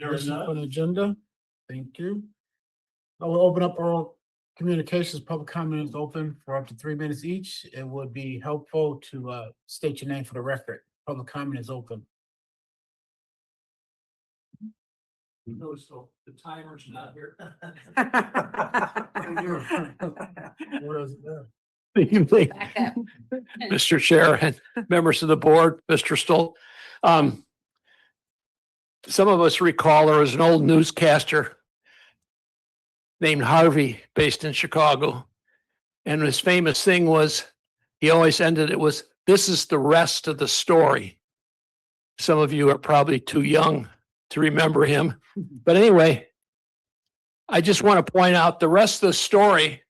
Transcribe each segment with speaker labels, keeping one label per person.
Speaker 1: There's an agenda. Thank you. I will open up oral communications. Public comment is open for up to 3 minutes each. It would be helpful to state your name for the record. Public comment is open.
Speaker 2: No, so the timer's not here.
Speaker 1: Where is it there?
Speaker 2: Good evening,
Speaker 3: Back up.
Speaker 2: Mr. Chair and members of the board, Mr. Stoll. Some of us recall there was an old newscaster named Harvey based in Chicago. And his famous thing was, he always ended it with, "This is the rest of the story." Some of you are probably too young to remember him. But anyway, I just want to point out the rest of the story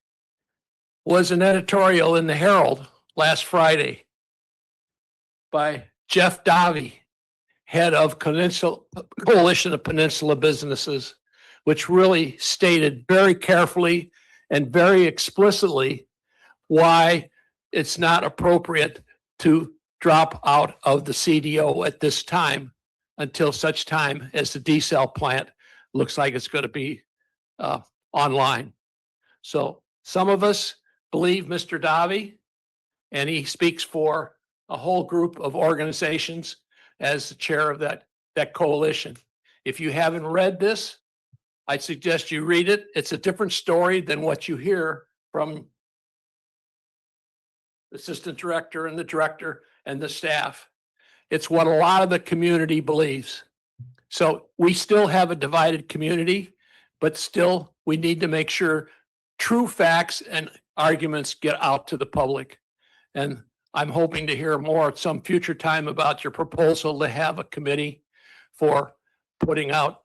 Speaker 2: was an editorial in the Herald last Friday by Jeff Davey, head of Coalition of Peninsula Businesses, which really stated very carefully and very explicitly why it's not appropriate to drop out of the CDO at this time until such time as the desal plant looks like it's going to be online. So some of us believe Mr. Davey, and he speaks for a whole group of organizations as the chair of that coalition. If you haven't read this, I suggest you read it. It's a different story than what you hear from the assistant director and the director and the staff. It's what a lot of the community believes. So we still have a divided community, but still we need to make sure true facts and arguments get out to the public. And I'm hoping to hear more at some future time about your proposal to have a committee for putting out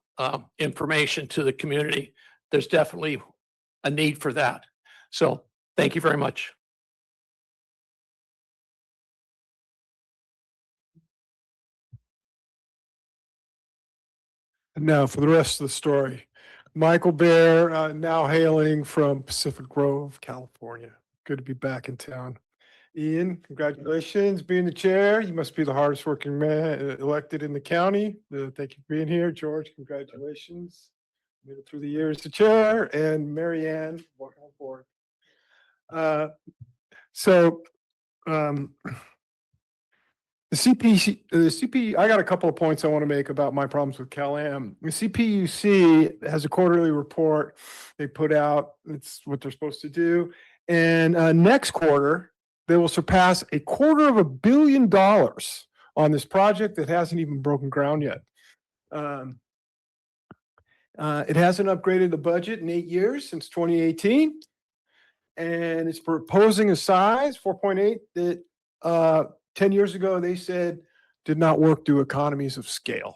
Speaker 2: information to the community. There's definitely a need for that. So thank you very much.
Speaker 4: And now for the rest of the story. Michael Bear, now hailing from Pacific Grove, California. Good to be back in town. Ian, congratulations being the chair. You must be the hardest working man elected in the county. Thank you for being here. George, congratulations. Made it through the years to chair. And Mary Ann, welcome aboard. The CP, I got a couple of points I want to make about my problems with CalAm. The CPUC has a quarterly report they put out. It's what they're supposed to do. And next quarter, they will surpass $250 million on this project that hasn't even broken ground yet. It hasn't upgraded the budget in 8 years since 2018. And it's proposing a size, 4.8, that 10 years ago, they said did not work through economies of scale.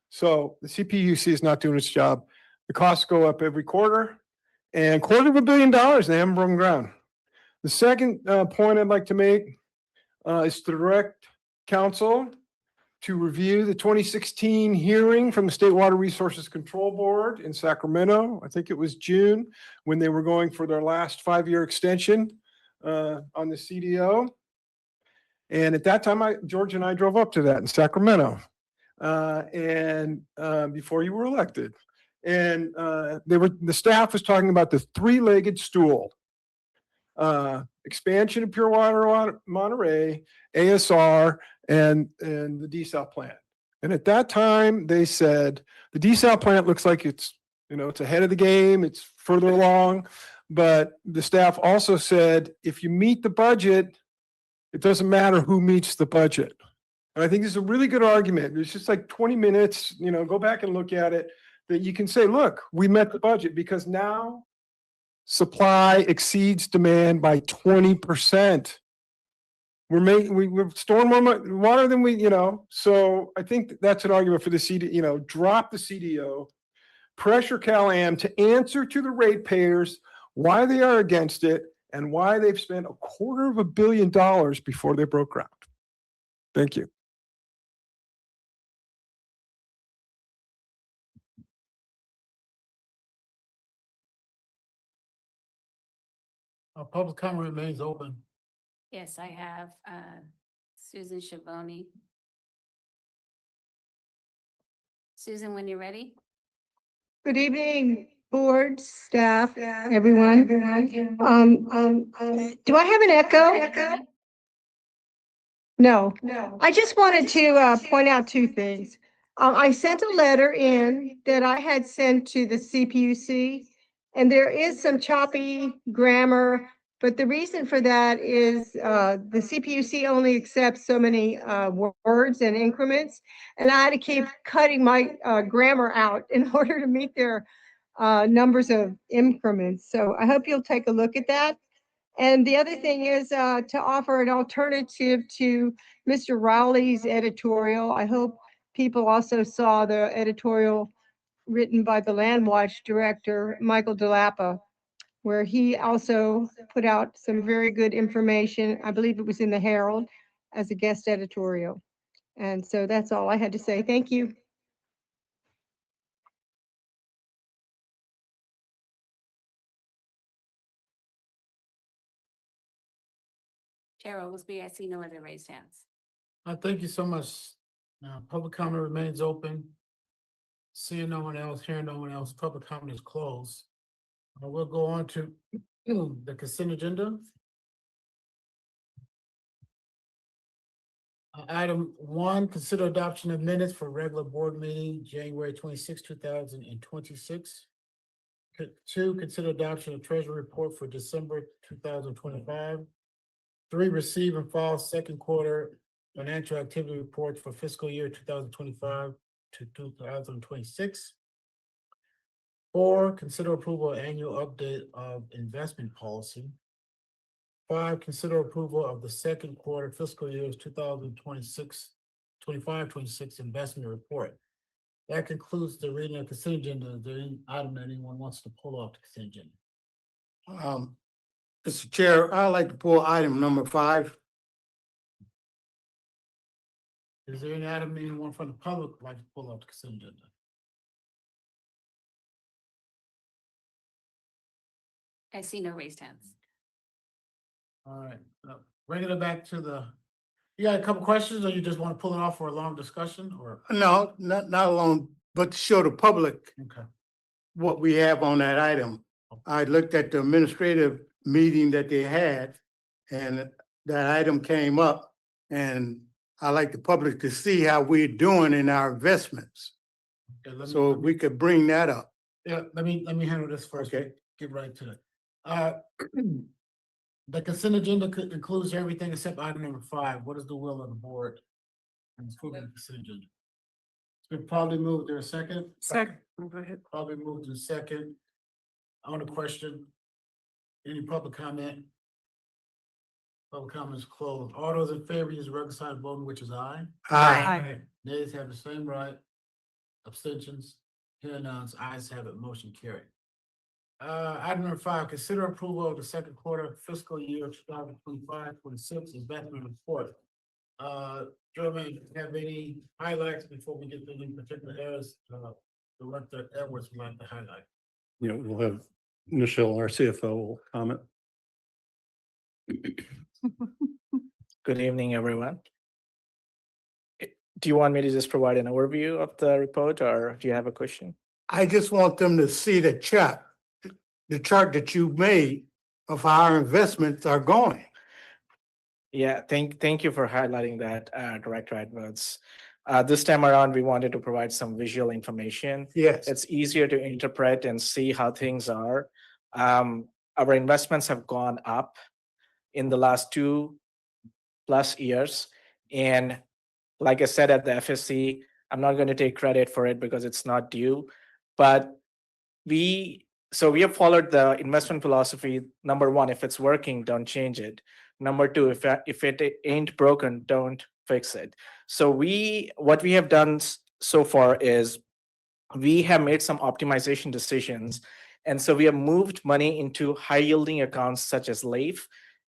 Speaker 4: So the CPUC is not doing its job. The costs go up every quarter, and $250 million, they haven't broken ground. The second point I'd like to make is to direct council to review the 2016 hearing from the State Water Resources Control Board in Sacramento. I think it was June, when they were going for their last 5-year extension on the CDO. And at that time, George and I drove up to that in Sacramento, before you were elected. And the staff was talking about the three-legged stool, expansion of Pure Water Monterey, ASR, and the desal plant. And at that time, they said the desal plant looks like it's ahead of the game, it's further along. But the staff also said, if you meet the budget, it doesn't matter who meets the budget. And I think this is a really good argument. It's just like 20 minutes, go back and look at it, that you can say, look, we met the budget, because now supply exceeds demand by 20%. We're storing more water than so I think that's an argument for the CDO, drop the CDO, pressure CalAm to answer to the ratepayers why they are against it, and why they've spent $250 million before they broke ground. Thank you.
Speaker 1: Public comment remains open.
Speaker 3: Yes, I have Susan Schiavone. Susan, when you're ready.
Speaker 5: Good evening, board, staff, everyone. Do I have an echo? No. I just wanted to point out two things. I sent a letter in that I had sent to the CPUC, and there is some choppy grammar, but the reason for that is the CPUC only accepts so many words and increments, and I had to keep cutting my grammar out in order to meet their numbers of increments. So I hope you'll take a look at that. And the other thing is to offer an alternative to Mr. Rowley's editorial. I hope people also saw the editorial written by the Land Watch director, Michael DeLappa, where he also put out some very good information. I believe it was in the Herald as a guest editorial. And so that's all I had to say. Thank you.
Speaker 3: Chair Oglesby, I see no other raised hands.
Speaker 1: Thank you so much. Public comment remains open. Seeing no one else, hearing no one else, public comment is closed. We'll go on to the consent agenda. Item 1, consider adoption of minutes for regular board meeting, January 26, 2026. 2, consider adoption of treasury report for December 2025. 3, receive and file second quarter financial activity reports for fiscal year 2025 to 2026. 4, consider approval of annual update of investment policy. 5, consider approval of the second quarter fiscal years 2026, 25, 26 investment report. That concludes the reading of consent agenda. Is there any item that anyone wants to pull off the consent agenda?
Speaker 6: Mr. Chair, I'd like to pull item number 5.
Speaker 1: Is there any item anyone from the public would like to pull off the consent agenda?
Speaker 3: I see no raised hands.
Speaker 1: All right, bringing it back to you got a couple questions, or you just want to pull it off for a long discussion, or?
Speaker 6: No, not alone, but to show the public
Speaker 1: Okay.
Speaker 6: what we have on that item. I looked at the administrative meeting that they had, and that item came up, and I like the public to see how we're doing in our investments.
Speaker 1: Okay,
Speaker 6: So if we could bring that up.
Speaker 1: Yeah, let me handle this first.
Speaker 6: Okay.
Speaker 1: Get right to it. The consent agenda includes everything except item number 5. What is the will of the board? And it's approving the consent agenda. It's been probably moved there a second.
Speaker 5: Second. Go ahead.
Speaker 1: Probably moved in second. On the question, any public comment? Public comment is closed. All those in favor use the regular sign of voting, which is aye.
Speaker 5: Aye.
Speaker 1: Nays have the same right. Abstentions, hearing none, ayes have it, motion carried. Item number 5, consider approval of the second quarter fiscal year 2025-26 investment report. Gentlemen, have any highlights before we get to any particular areas? Director Edwards would like to highlight.
Speaker 7: You know, we'll have Michelle, our CFO, will comment.
Speaker 8: Good evening, everyone. Do you want me to just provide an overview of the report, or do you have a question?
Speaker 6: I just want them to see the chart that you made of how our investments are going.
Speaker 8: Yeah, thank you for highlighting that, Director Edwards. This time around, we wanted to provide some visual information.
Speaker 6: Yes.
Speaker 8: It's easier to interpret and see how things are. Our investments have gone up in the last 2+ years. And like I said at the FSC, I'm not going to take credit for it because it's not due. But we have followed the investment philosophy. Number 1, if it's working, don't change it. Number 2, if it ain't broken, don't fix it. So what we have done so far is we have made some optimization decisions. And so we have moved money into high yielding accounts such as LAIF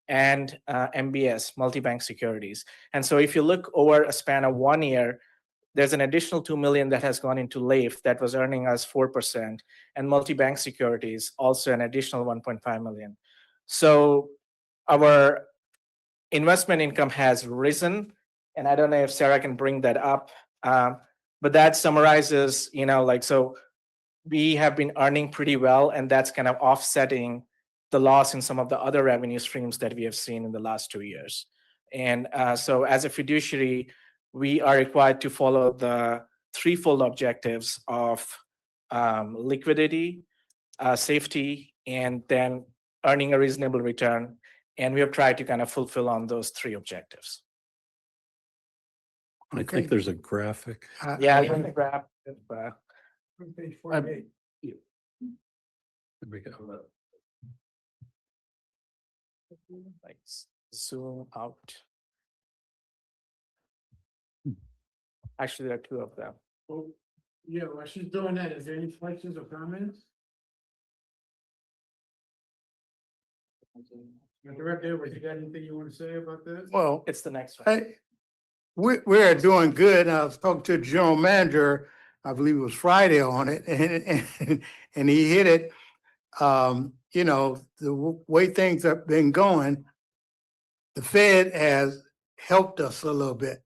Speaker 8: and MBS, multi-bank securities. And so if you look over a span of 1 year, there's an additional 2 million that has gone into LAIF that was earning us 4%, and multi-bank securities, also an additional 1.5 million. So our investment income has risen, and I don't know if Sarah can bring that up. but that summarizes, like, so we have been earning pretty well, and that's kind of offsetting the loss in some of the other revenue streams that we have seen in the last 2 years. And so as a fiduciary, we are required to follow the threefold objectives of liquidity, safety, and then earning a reasonable return. And we have tried to kind of fulfill on those three objectives.
Speaker 7: I
Speaker 6: Okay.
Speaker 7: think there's a graphic.
Speaker 8: Yeah, I'm gonna grab it,
Speaker 4: Page
Speaker 2: I'm-
Speaker 4: 48.
Speaker 7: There we go.
Speaker 8: like zoom out. Actually, there are two of them.
Speaker 1: Well, yeah, while she's doing that, is there any questions or comments? Director Edwards, you got anything you want to say about this?
Speaker 6: Well,
Speaker 8: It's the next one.
Speaker 6: hey, we're doing good. I was talking to the general manager, I believe it was Friday on it, and he hit it. The way things have been going, the Fed has helped us a little bit.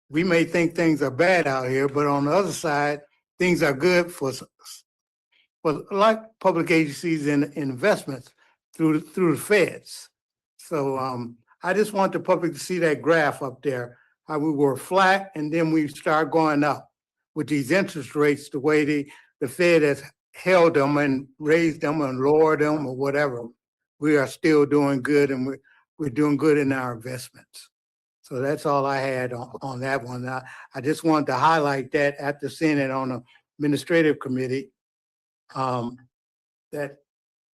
Speaker 6: We may think things are bad out here, but on the other side, things are good for like public agencies and investments through the feds. So I just want the public to see that graph up there, how we were flat and then we start going up with these interest rates, the way the Fed has held them and raised them and lowered them or whatever. We are still doing good, and we're doing good in our investments. So that's all I had on that one. I just wanted to highlight that after seeing it on the administrative committee, that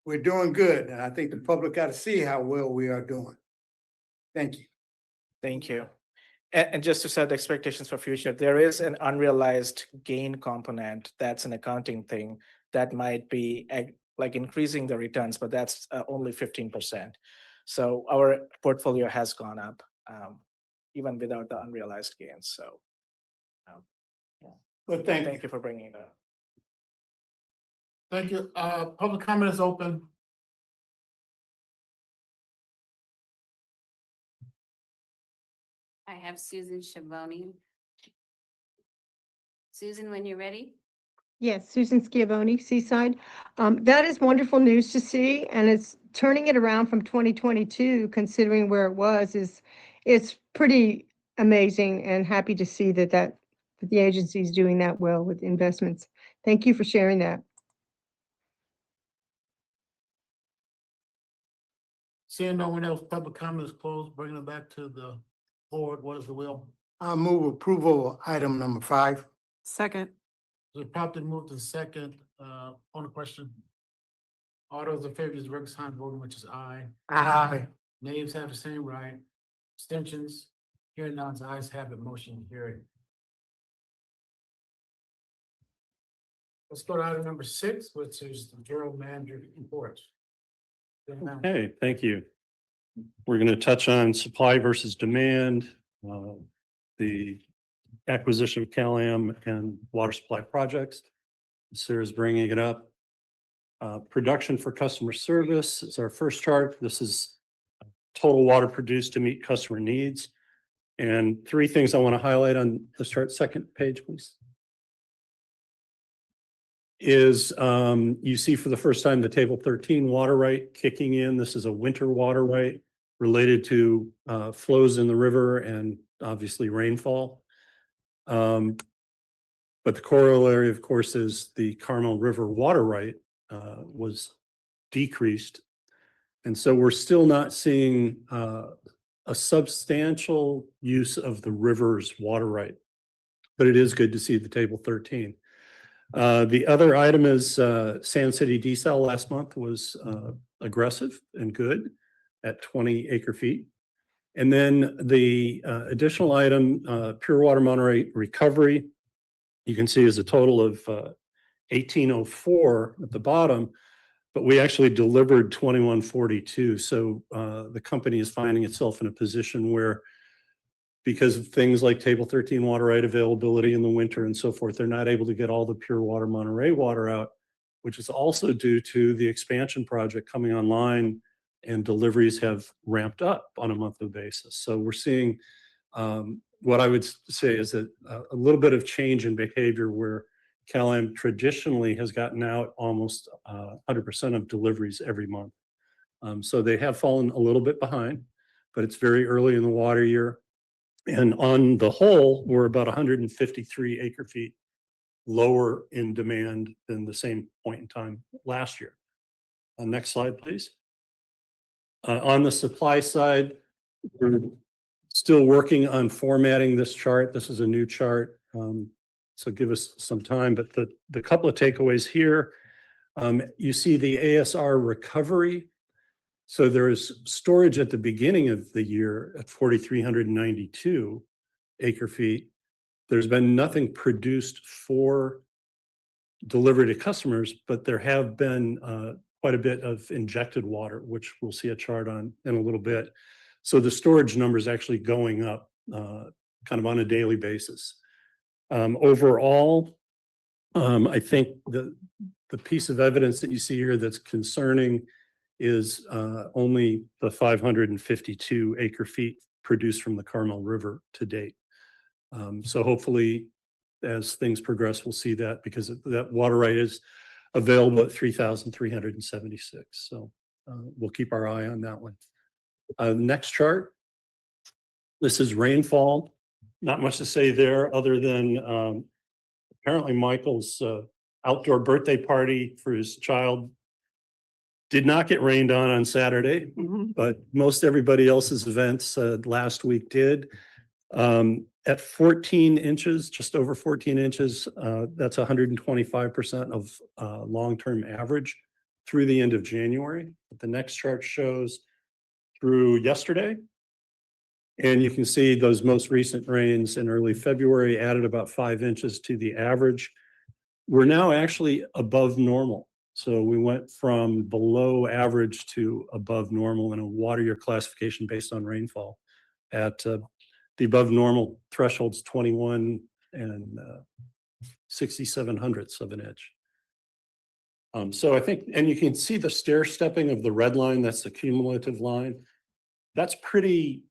Speaker 6: we're doing good. And I think the public got to see how well we are doing. Thank you.
Speaker 8: Thank you. And just to set the expectations for future, there is an unrealized gain component that's an accounting thing that might be like increasing the returns, but that's only 15%. So our portfolio has gone up even without the unrealized gains. So
Speaker 6: Well, thank you.
Speaker 8: thank you for bringing it up.
Speaker 1: Thank you. Public comment is open.
Speaker 3: I have Susan Schiavone. Susan, when you're ready.
Speaker 5: Yes, Susan Schiavone, Seaside. That is wonderful news to see, and it's turning it around from 2022, considering where it was, it's pretty amazing, and happy to see that the agency is doing that well with investments. Thank you for sharing that.
Speaker 1: Seeing no one else, public comment is closed, bringing it back to the board. What is the will?
Speaker 6: I move approval of item number 5.
Speaker 9: Second.
Speaker 1: The property moved to second, on the question. All those in favor, use the record sign voting, which is aye.
Speaker 6: Aye.
Speaker 1: Names have the same right. Abstentions, hearing none, ayes have it, motion carried. Let's go to item number 6, which is the general manager report.
Speaker 7: Hey, thank you. We're going to touch on supply versus demand, the acquisition of CalAm and water supply projects. Sarah's bringing it up. Production for customer service is our first chart. This is total water produced to meet customer needs. And 3 things I want to highlight on the chart, second page, please. Is you see for the first time the table 13 water right kicking in. This is a winter water right related to flows in the river and obviously rainfall. But the corollary, of course, is the Carmel River water right was decreased. And so we're still not seeing a substantial use of the river's water right. But it is good to see the table 13. The other item is Sand City desal last month was aggressive and good at 20 acre feet. And then the additional item, pure water Monterey recovery, you can see is a total of 1804 at the bottom, but we actually delivered 2142. So the company is finding itself in a position where, because of things like table 13 water right availability in the winter and so forth, they're not able to get all the pure water Monterey water out, which is also due to the expansion project coming online, and deliveries have ramped up on a monthly basis. So we're seeing what I would say is that a little bit of change in behavior where CalAm traditionally has gotten out almost 100% of deliveries every month. So they have fallen a little bit behind, but it's very early in the water year. And on the whole, we're about 153 acre feet lower in demand than the same point in time last year. Next slide, please. On the supply side, we're still working on formatting this chart. This is a new chart, so give us some time. But the couple of takeaways here, you see the ASR recovery. So there is storage at the beginning of the year at 4,392 acre feet. There's been nothing produced for delivery to customers, but there have been quite a bit of injected water, which we'll see a chart on in a little bit. So the storage number is actually going up kind of on a daily basis. Overall, I think the piece of evidence that you see here that's concerning is only the 552 acre feet produced from the Carmel River to date. So hopefully, as things progress, we'll see that, because that water right is available at 3,376. So we'll keep our eye on that one. Next chart. This is rainfall. Not much to say there other than apparently Michael's outdoor birthday party for his child did not get rained on Saturday, but most everybody else's events last week did. At 14 inches, just over 14 inches, that's 125% of long-term average through the end of January. The next chart shows through yesterday. And you can see those most recent rains in early February added about 5 inches to the average. We're now actually above normal. So we went from below average to above normal in a water year classification based on rainfall. At the above normal thresholds 21 and 67/100ths of an inch. So I think, and you can see the stair stepping of the red line, that's the cumulative line. That's pretty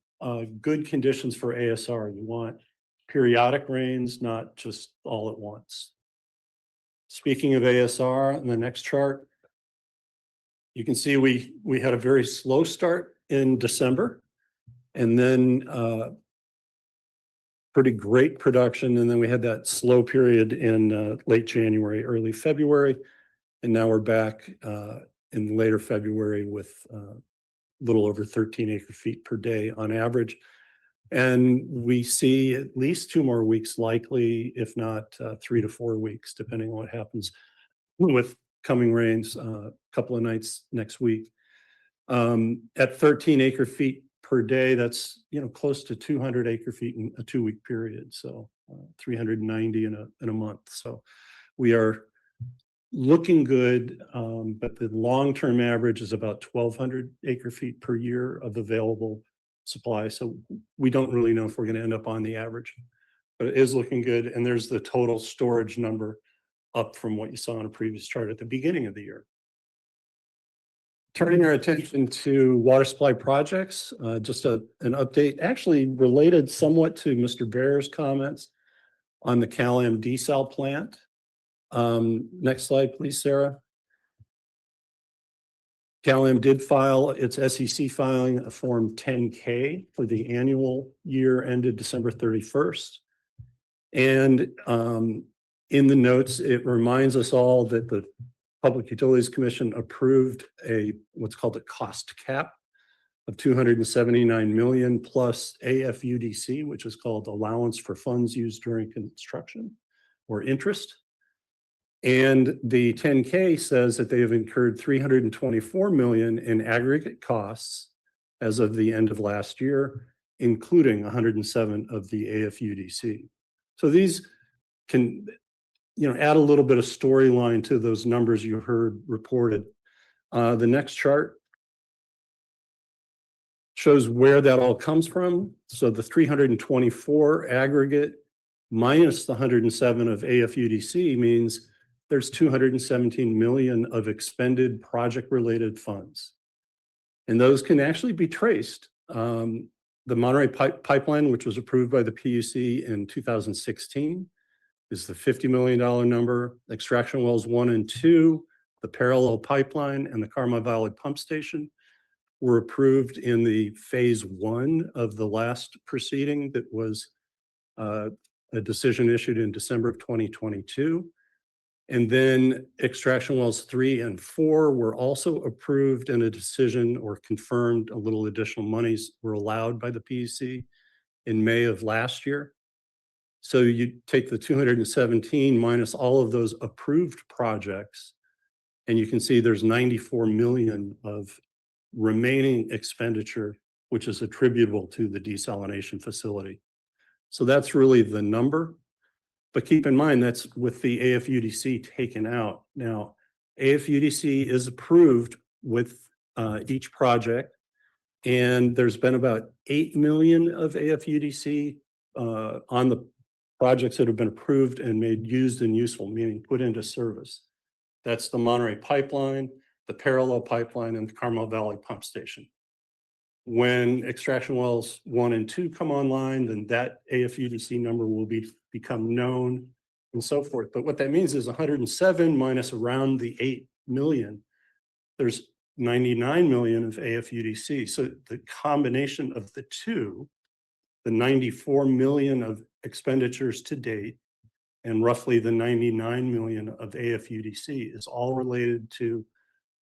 Speaker 7: good conditions for ASR. You want periodic rains, not just all at once. Speaking of ASR, on the next chart, you can see we had a very slow start in December, and then pretty great production. And then we had that slow period in late January, early February. And now we're back in later February with a little over 13 acre feet per day on average. And we see at least 2 more weeks likely, if not 3 to 4 weeks, depending on what happens with coming rains, a couple of nights next week. At 13 acre feet per day, that's close to 200 acre feet in a 2-week period. So 390 in a month. So we are looking good, but the long-term average is about 1,200 acre feet per year of available supply. So we don't really know if we're going to end up on the average, but it is looking good. And there's the total storage number up from what you saw on a previous chart at the beginning of the year. Turning our attention to water supply projects, just an update, actually related somewhat to Mr. Bear's comments on the CalAm desal plant. Next slide, please, Sarah. CalAm did file its SEC filing, a Form 10-K for the annual year ended December 31st. And in the notes, it reminds us all that the Public Utilities Commission approved what's called a cost cap of $279 million plus AFUDC, which is called allowance for funds used during construction or interest. And the 10-K says that they have incurred $324 million in aggregate costs as of the end of last year, including 107 of the AFUDC. So these can, add a little bit of storyline to those numbers you heard reported. The next chart shows where that all comes from. So the 324 aggregate minus the 107 of AFUDC means there's 217 million of expended project-related funds. And those can actually be traced The Monterey Pipeline, which was approved by the PUC in 2016, is the $50 million number. Extraction wells 1 and 2, the parallel pipeline and the Carmel Valley Pump Station were approved in the phase 1 of the last proceeding that was a decision issued in December of 2022. And then extraction wells 3 and 4 were also approved, and a decision or confirmed a little additional monies were allowed by the PUC in May of last year. So you take the 217 minus all of those approved projects, and you can see there's 94 million of remaining expenditure, which is attributable to the desalination facility. So that's really the number. But keep in mind, that's with the AFUDC taken out. Now, AFUDC is approved with each project, and there's been about 8 million of AFUDC on the projects that have been approved and made used and useful, meaning put into service. That's the Monterey Pipeline, the parallel pipeline, and the Carmel Valley Pump Station. When extraction wells 1 and 2 come online, then that AFUDC number will become known and so forth. But what that means is 107 minus around the 8 million, there's 99 million of AFUDC. So the combination of the two, the 94 million of expenditures to date and roughly the 99 million of AFUDC is all related to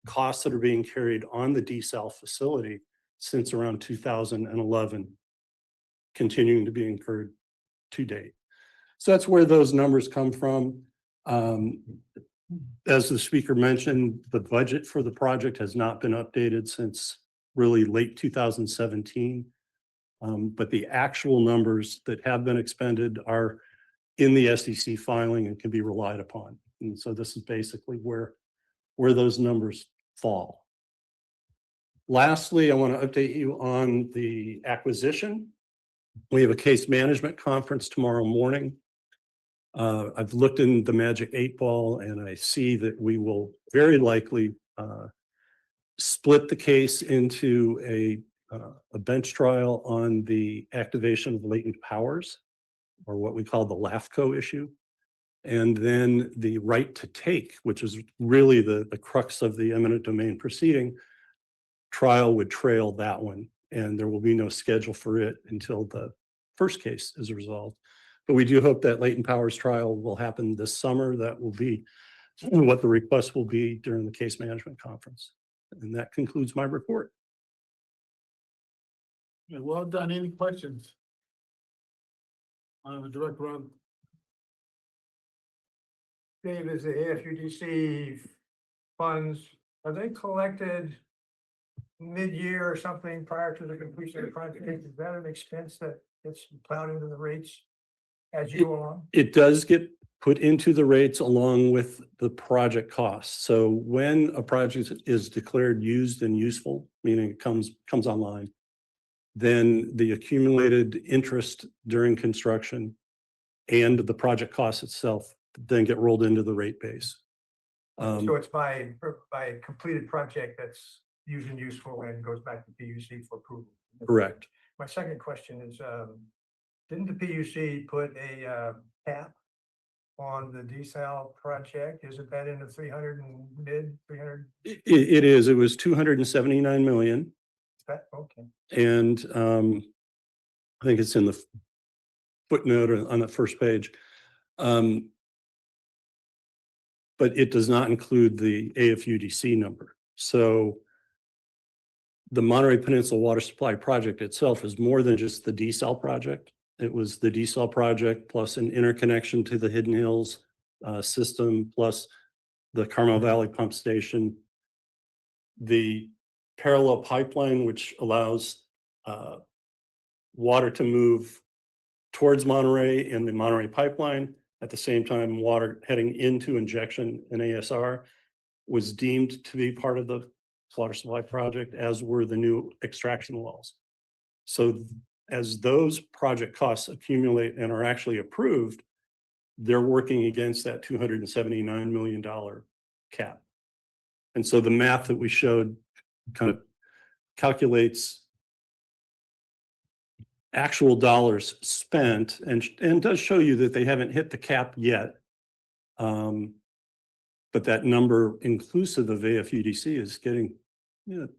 Speaker 7: costs that are being carried on the desal facility since around 2011, continuing to be incurred to date. So that's where those numbers come from. As the speaker mentioned, the budget for the project has not been updated since really late 2017. But the actual numbers that have been expended are in the SEC filing and can be relied upon. And so this is basically where those numbers fall. Lastly, I want to update you on the acquisition. We have a case management conference tomorrow morning. I've looked in the magic 8 ball and I see that we will very likely split the case into a bench trial on the activation of latent powers, or what we call the LAFCO issue. And then the right to take, which is really the crux of the eminent domain proceeding, trial would trail that one. And there will be no schedule for it until the first case is resolved. But we do hope that latent powers trial will happen this summer. That will be what the request will be during the case management conference. And that concludes my report.
Speaker 1: Well done. Any questions? The director on.
Speaker 9: Dave, is the AFUDC funds, are they collected mid-year or something prior to the completion of the project? Is that an expense that gets plowed into the rates as you go along?
Speaker 7: It does get put into the rates along with the project costs. So when a project is declared used and useful, meaning it comes online, then the accumulated interest during construction and the project cost itself then get rolled into the rate base.
Speaker 9: So it's by completed project that's used and useful and goes back to PUC for approval.
Speaker 7: Correct.
Speaker 9: My second question is, didn't the PUC put a cap on the desal project? Isn't that in the 300 and mid 300?
Speaker 7: It is. It was 279 million.
Speaker 9: Okay.
Speaker 7: And I think it's in the footnote or on the first page. But it does not include the AFUDC number. So the Monterey Peninsula Water Supply Project itself is more than just the desal project. It was the desal project plus an interconnection to the Hidden Hills system, plus the Carmel Valley Pump Station, the parallel pipeline, which allows water to move towards Monterey in the Monterey pipeline. At the same time, water heading into injection in ASR was deemed to be part of the water supply project, as were the new extraction wells. So as those project costs accumulate and are actually approved, they're working against that $279 million cap. And so the math that we showed kind of calculates actual dollars spent and does show you that they haven't hit the cap yet. But that number inclusive of AFUDC is getting,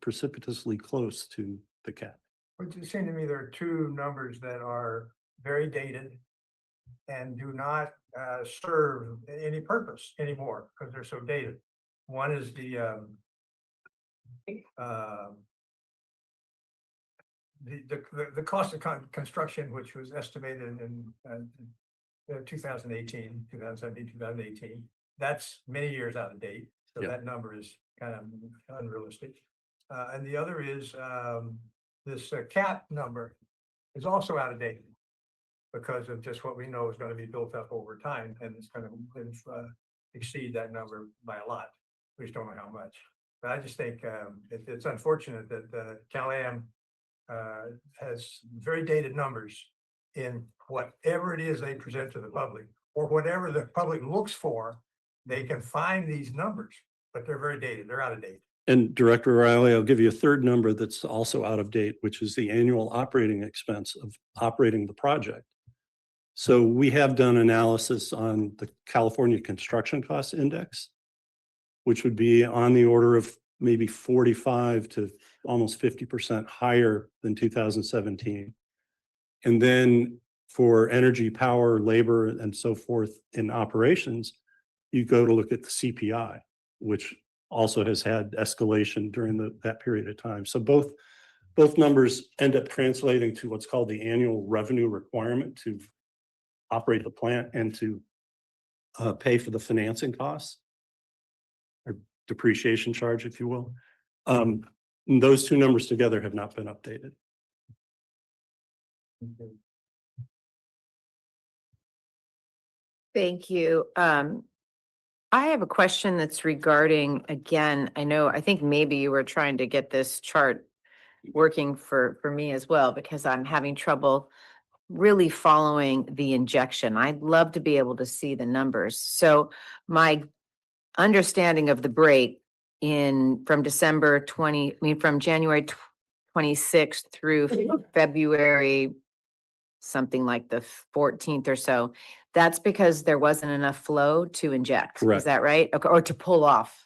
Speaker 7: precipitously close to the cap.
Speaker 9: It just seemed to me there are two numbers that are very dated and do not serve any purpose anymore because they're so dated. One is the cost of construction, which was estimated in 2018, 2017, 2018. That's many years out of date. So
Speaker 7: Yeah.
Speaker 9: that number is kind of unrealistic. And the other is this cap number is also out of date because of just what we know is going to be built up over time, and it's going to exceed that number by a lot. We just don't know how much. But I just think it's unfortunate that Cal-Am has very dated numbers in whatever it is they present to the public, or whatever the public looks for. They can find these numbers, but they're very dated. They're out of date.
Speaker 7: And Director Riley, I'll give you a third number that's also out of date, which is the annual operating expense of operating the project. So we have done analysis on the California Construction Cost Index, which would be on the order of maybe 45 to almost 50% higher than 2017. And then for energy, power, labor, and so forth in operations, you go to look at the CPI, which also has had escalation during that period of time. So both numbers end up translating to what's called the annual revenue requirement to operate the plant and to pay for the financing costs, or depreciation charge, if you will. Those two numbers together have not been updated.
Speaker 10: Thank you. I have a question that's regarding, again, I think maybe you were trying to get this chart working for me as well, because I'm having trouble really following the injection. I'd love to be able to see the numbers. So my understanding of the break from from January 26th through February, something like the 14th or so, that's because there wasn't enough flow to inject.
Speaker 7: Correct.
Speaker 10: Is that right? Okay, or to pull off.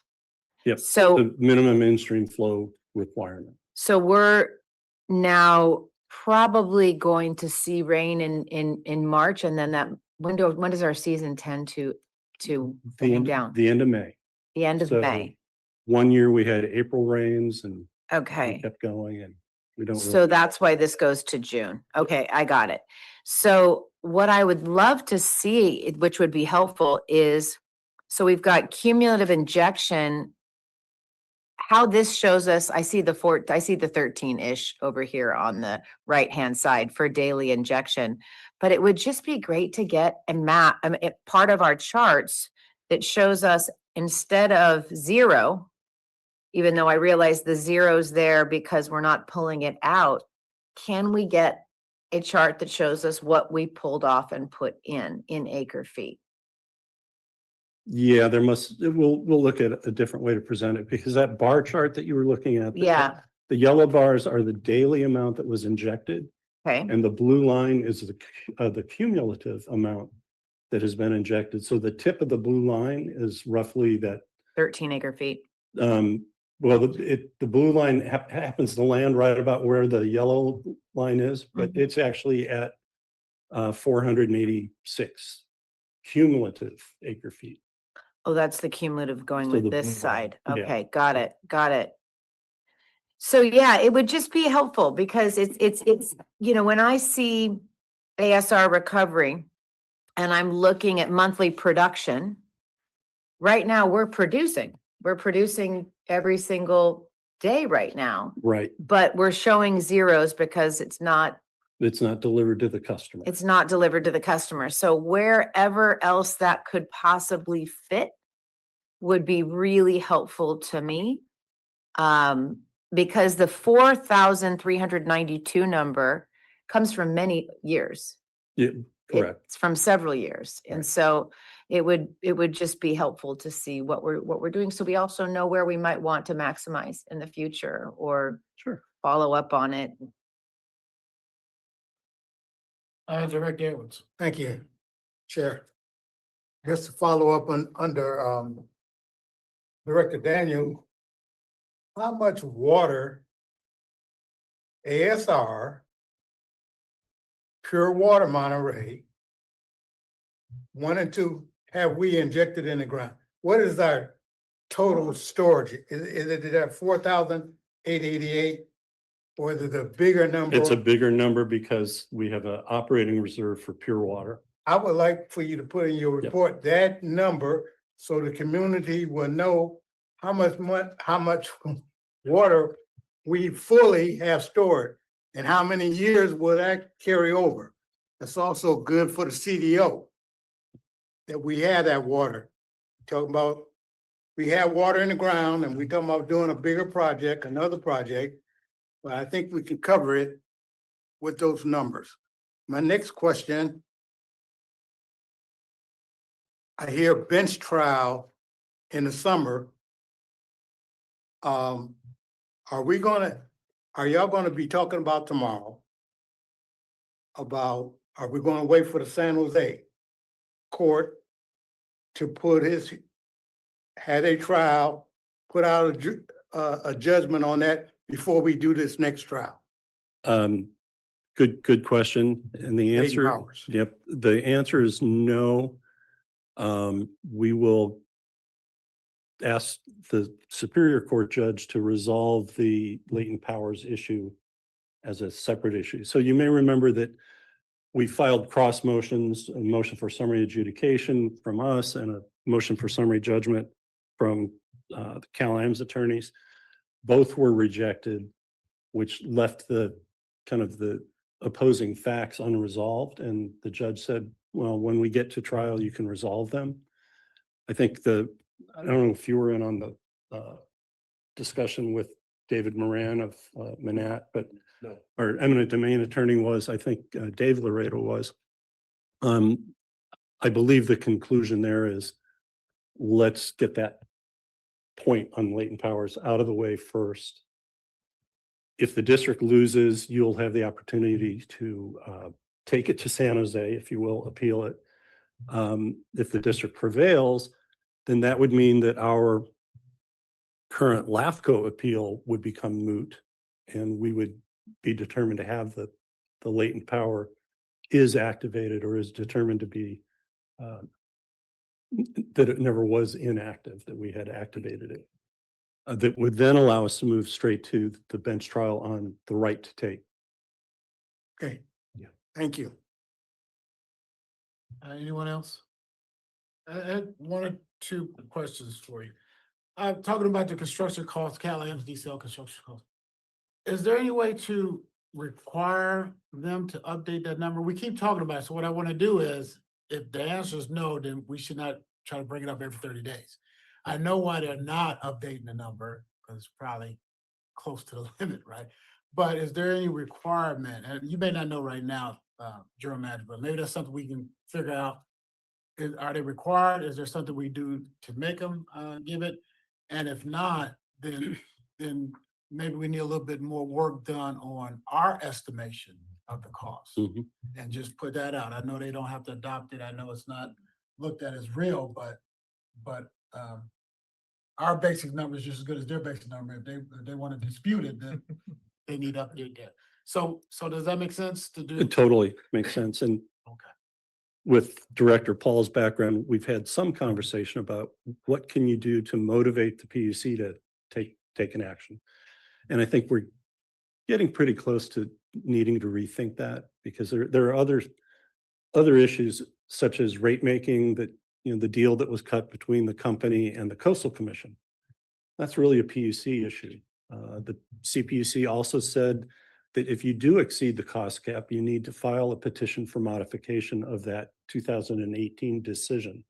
Speaker 7: Yep.
Speaker 10: So,
Speaker 7: The minimum in-stream flow requirement.
Speaker 10: so we're now probably going to see rain in March, and then that window, when does our season tend to wind down?
Speaker 7: The end of May.
Speaker 10: The end of
Speaker 7: So
Speaker 10: May.
Speaker 7: One year we had April rains and we
Speaker 10: Okay.
Speaker 7: kept going, and we don't.
Speaker 10: So that's why this goes to June. Okay, I got it. So what I would love to see, which would be helpful, is, so we've got cumulative injection. How this shows us, I see the 13-ish over here on the right-hand side for daily injection. But it would just be great to get a map, part of our charts that shows us, instead of 0, even though I realize the 0's there because we're not pulling it out, can we get a chart that shows us what we pulled off and put in acre feet?
Speaker 7: Yeah, we'll look at a different way to present it, because that bar chart that you were looking at.
Speaker 10: Yeah,
Speaker 7: The yellow bars are the daily amount that was injected,
Speaker 10: okay,
Speaker 7: and the blue line is the cumulative amount that has been injected. So the tip of the blue line is roughly that.
Speaker 10: 13 acre feet.
Speaker 7: Well, the blue line happens to land right about where the yellow line is, but it's actually at 486 cumulative acre feet.
Speaker 10: Oh, that's the cumulative going
Speaker 7: So
Speaker 10: with
Speaker 7: the
Speaker 10: this
Speaker 7: blue line,
Speaker 10: side.
Speaker 7: yeah.
Speaker 10: Okay, got it. So yeah, it would just be helpful, because it's, when I see ASR recovery and I'm looking at monthly production, right now we're producing every single day right now,
Speaker 7: Right.
Speaker 10: but we're showing zeros because it's not
Speaker 7: delivered to the customer.
Speaker 10: delivered to the customer. So wherever else that could possibly fit would be really helpful to me. Because the 4,392 number comes from many years.
Speaker 7: Yeah, correct.
Speaker 10: It's from several years. And
Speaker 7: Right.
Speaker 10: so it would just be helpful to see what we're doing. So we also know where we might want to maximize in the future, or
Speaker 7: Sure.
Speaker 10: follow up on it.
Speaker 1: Director Edwards.
Speaker 6: Thank you, Chair. Just to follow up on, under, Director Daniel, how much water ASR, pure water Monterey, 1 and 2, have we injected in the ground? What is our total storage? Is it at 4,888? Or is it a bigger number?
Speaker 7: It's a bigger number because we have an operating reserve for pure water.
Speaker 6: I would like for you to put in your
Speaker 7: Yep.
Speaker 6: report that number so the community will know how much water we fully have stored and how many years will that carry over. That's also good for the CDO that we have that water. Talking about, we have water in the ground and we talking about doing a bigger project, another project. But I think we can cover it with those numbers. My next question. I hear bench trial in the summer. Are y'all gonna be talking about tomorrow? About, are we gonna wait for the San Jose court to put had a trial, put out a judgment on that before we do this next trial?
Speaker 7: Good question. And the
Speaker 6: Eight
Speaker 7: answer,
Speaker 6: hours.
Speaker 7: yep, the answer is no. We will ask the Superior Court judge to resolve the latent powers issue as a separate issue. So you may remember that we filed cross motions, a motion for summary adjudication from us and a motion for summary judgment from the Cal-Am's attorneys. Both were rejected, which left the kind of the opposing facts unresolved. And the judge said, well, when we get to trial, you can resolve them. I think I don't know if you were in on the discussion with David Moran of Manat, but our eminent domain attorney was, I think Dave Laredo was. I believe the conclusion there is, let's get that point on latent powers out of the way first. If the district loses, you'll have the opportunity to take it to San Jose, if you will, appeal it. If the district prevails, then that would mean that our current LAFCO appeal would become moot, and we would be determined to have the latent power is activated or is determined to be that it never was inactive, that we had activated it. That would then allow us to move straight to the bench trial on the right to take.
Speaker 6: Okay.
Speaker 7: Yeah.
Speaker 6: Thank you.
Speaker 1: Anyone else? I had 1 or 2 questions for you. Talking about the construction costs, Cal-Am's DCL construction costs. Is there any way to require them to update that number? We keep talking about it. So what I want to do is, if the answer is no, then we should not try to bring it up every 30 days. I know why they're not updating the number, because it's probably close to the limit, right? But is there any requirement, and you may not know right now, General Manager, but maybe that's something we can figure out. Are they required? Is there something we do to make them give it? And if not, then maybe we need a little bit more work done on our estimation of the cost and just put that out. I know they don't have to adopt it. I know it's not looked at as real, but our basic number is just as good as their basic number. If they want to dispute it, then they need to update that. So does that make sense to do?
Speaker 7: It totally makes sense. And
Speaker 1: Okay.
Speaker 7: with Director Paul's background, we've had some conversation about what can you do to motivate the PUC to take an action. And I think we're getting pretty close to needing to rethink that, because there are other issues such as rate making, that, you know, the deal that was cut between the company and the Coastal Commission. That's really a PUC issue. The CPUC also said that if you do exceed the cost cap, you need to file a petition for modification of that 2018 decision.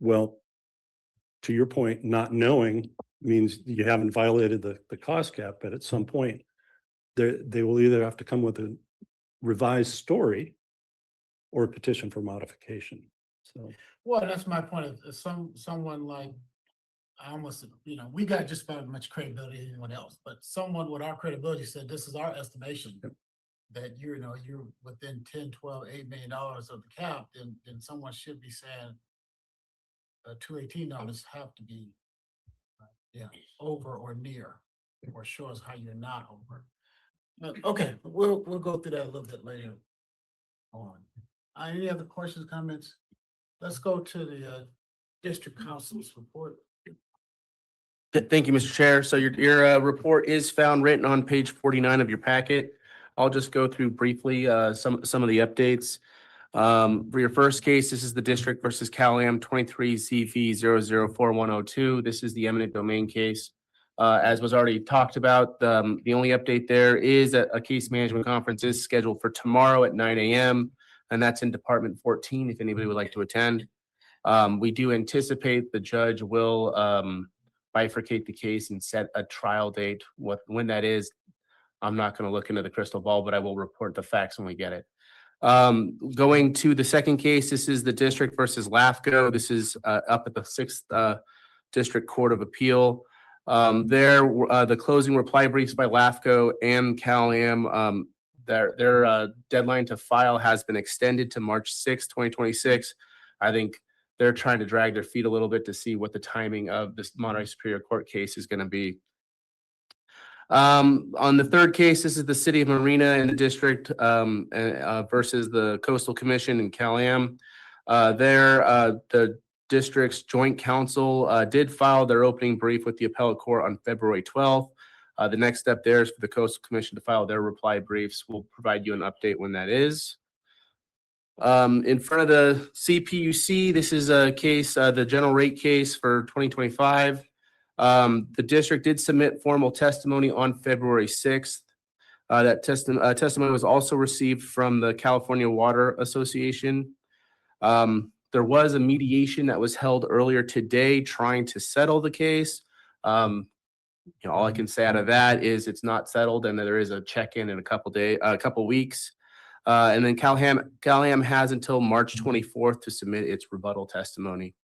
Speaker 7: Well, to your point, not knowing means you haven't violated the cost cap, but at some point they will either have to come with a revised story or a petition for modification. So,
Speaker 1: Well, that's my point. If someone like, I almost, we got just about as much credibility as anyone else, but someone with our credibility said, this is our estimation. that you're, you're within 10, 12, $8 million of the cap, then someone should be saying 218 numbers have to be over or near, or show us how you're not over. Okay, we'll go through that a little bit later on. Any other questions, comments? Let's go to the district council's report.
Speaker 11: Thank you, Mr. Chair. So your report is found written on page 49 of your packet. I'll just go through briefly some of the updates. For your first case, this is the district versus Cal-Am 23 CV 004102. This is the eminent domain case. As was already talked about, the only update there is that a case management conference is scheduled for tomorrow at 9 a.m. and that's in Department 14 if anybody would like to attend. We do anticipate the judge will bifurcate the case and set a trial date. When that is, I'm not going to look into the crystal ball, but I will report the facts when we get it. Going to the second case, this is the district versus LAFCO. This is up at the 6th District Court of Appeal. The closing reply briefs by LAFCO and Cal-Am, their deadline to file has been extended to March 6th, 2026. I think they're trying to drag their feet a little bit to see what the timing of this Monterey Superior Court case is going to be. On the third case, this is the city of Marina and the district versus the Coastal Commission in Cal-Am. The district's joint counsel did file their opening brief with the appellate court on February 12th. The next step there is for the Coastal Commission to file their reply briefs. We'll provide you an update when that is. In front of the CPUC, this is a case, the general rate case for 2025. The district did submit formal testimony on February 6th. That testimony was also received from the California Water Association. There was a mediation that was held earlier today trying to settle the case. All I can say out of that is it's not settled and that there is a check-in in a couple weeks. And then Cal-Am has until March 24th to submit its rebuttal testimony.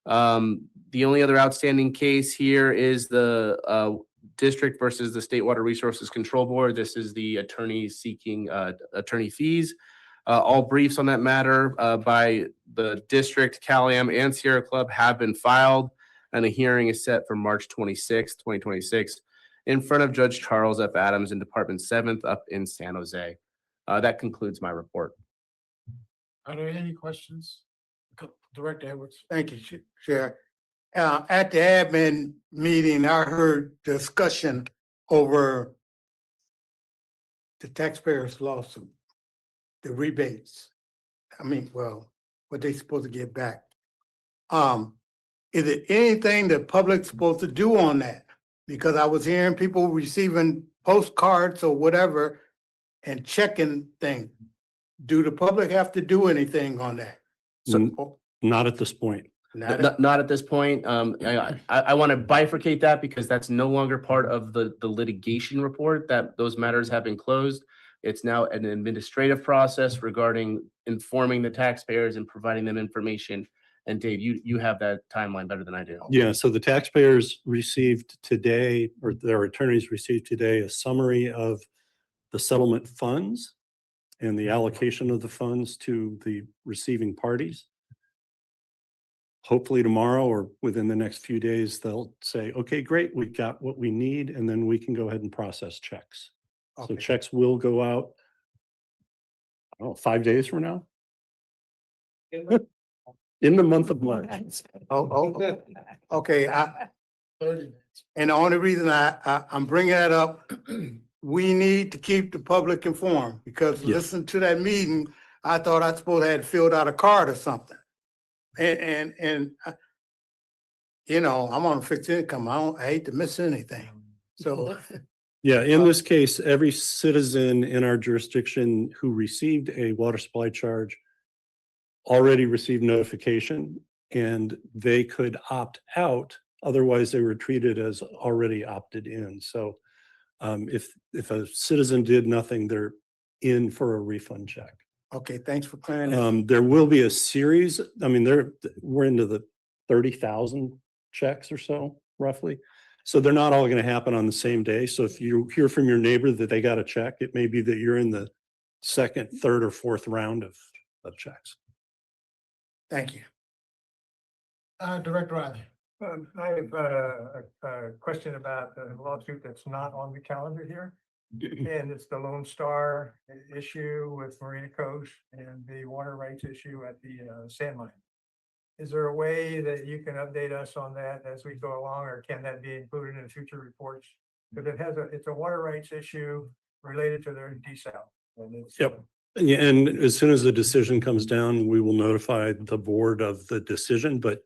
Speaker 11: The only other outstanding case here is the district versus the State Water Resources Control Board. This is the attorney seeking attorney fees. All briefs on that matter by the district, Cal-Am, and Sierra Club have been filed, and a hearing is set for March 26, 2026, in front of Judge Charles F. Adams in Department 7th up in San Jose. That concludes my report.
Speaker 1: Are there any questions? Director Edwards.
Speaker 6: Thank you, Chair. At the admin meeting, I heard discussion over the taxpayers' lawsuit, the rebates. What they supposed to get back. Is it anything the public's supposed to do on that? Because I was hearing people receiving postcards or whatever and checking things. Do the public have to do anything on that?
Speaker 7: Not at this point.
Speaker 11: Not at this point. I want to bifurcate that because that's no longer part of the litigation report, that those matters have been closed. It's now an administrative process regarding informing the taxpayers and providing them information. And Dave, you have that timeline better than I do.
Speaker 7: Yeah, so the taxpayers received today, or their attorneys received today, a summary of the settlement funds and the allocation of the funds to the receiving parties. Hopefully tomorrow or within the next few days, they'll say, okay, great, we got what we need, and then we can go ahead and process checks. So
Speaker 6: Okay.
Speaker 7: checks will go out, I don't know, 5 days from now? In the month of March.
Speaker 6: Okay,
Speaker 1: 30 minutes.
Speaker 6: and the only reason I'm bringing that up, we need to keep the public informed, because
Speaker 7: Yes.
Speaker 6: listen to that meeting, I thought I supposed to have filled out a card or something. And I'm on a fixed income. I hate to miss anything. So,
Speaker 7: Yeah, in this case, every citizen in our jurisdiction who received a water supply charge already received notification, and they could opt out. Otherwise, they were treated as already opted in. So if a citizen did nothing, they're in for a refund check.
Speaker 6: okay, thanks for clearing that.
Speaker 7: There will be a series, we're into the 30,000 checks or so, roughly. So they're not all going to happen on the same day. So if you hear from your neighbor that they got a check, it may be that you're in the second, third, or fourth round of checks.
Speaker 6: Thank you.
Speaker 1: Director Riley.
Speaker 9: I have a question about the lawsuit that's not on the calendar here. And it's the Lone Star issue with Marina Coast and the water rights issue at the sand mine. Is there a way that you can update us on that as we go along, or can that be included in future reports? Because it's a water rights issue related to their desal. And it's,
Speaker 7: Yep. Yeah, and as soon as the decision comes down, we will notify the board of the decision, but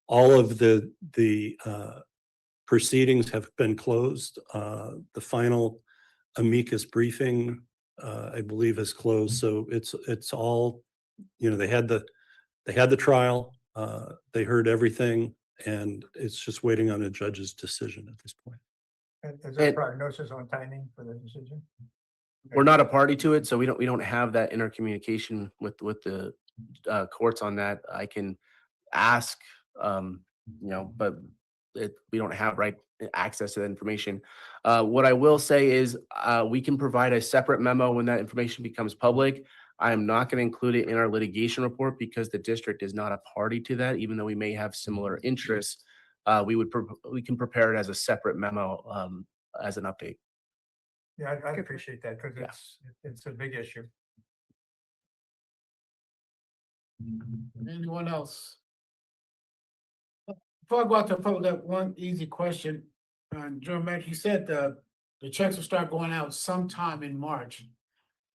Speaker 7: all of the proceedings have been closed. The final amicus briefing, I believe, is closed. So it's all, you know, they had the trial, they heard everything, and it's just waiting on a judge's decision at this point.
Speaker 9: is there a prognosis on timing for the decision?
Speaker 11: We're not a party to it, so we don't have that intercommunication with the courts on that. I can ask, but we don't have access to that information. What I will say is we can provide a separate memo when that information becomes public. I am not going to include it in our litigation report because the district is not a party to that, even though we may have similar interests. We can prepare it as a separate memo as an update.
Speaker 9: Yeah, I'd appreciate that because it's a big issue.
Speaker 1: Anyone else? Before I go out to the public, I have one easy question. Joe Mack, you said the checks will start going out sometime in March.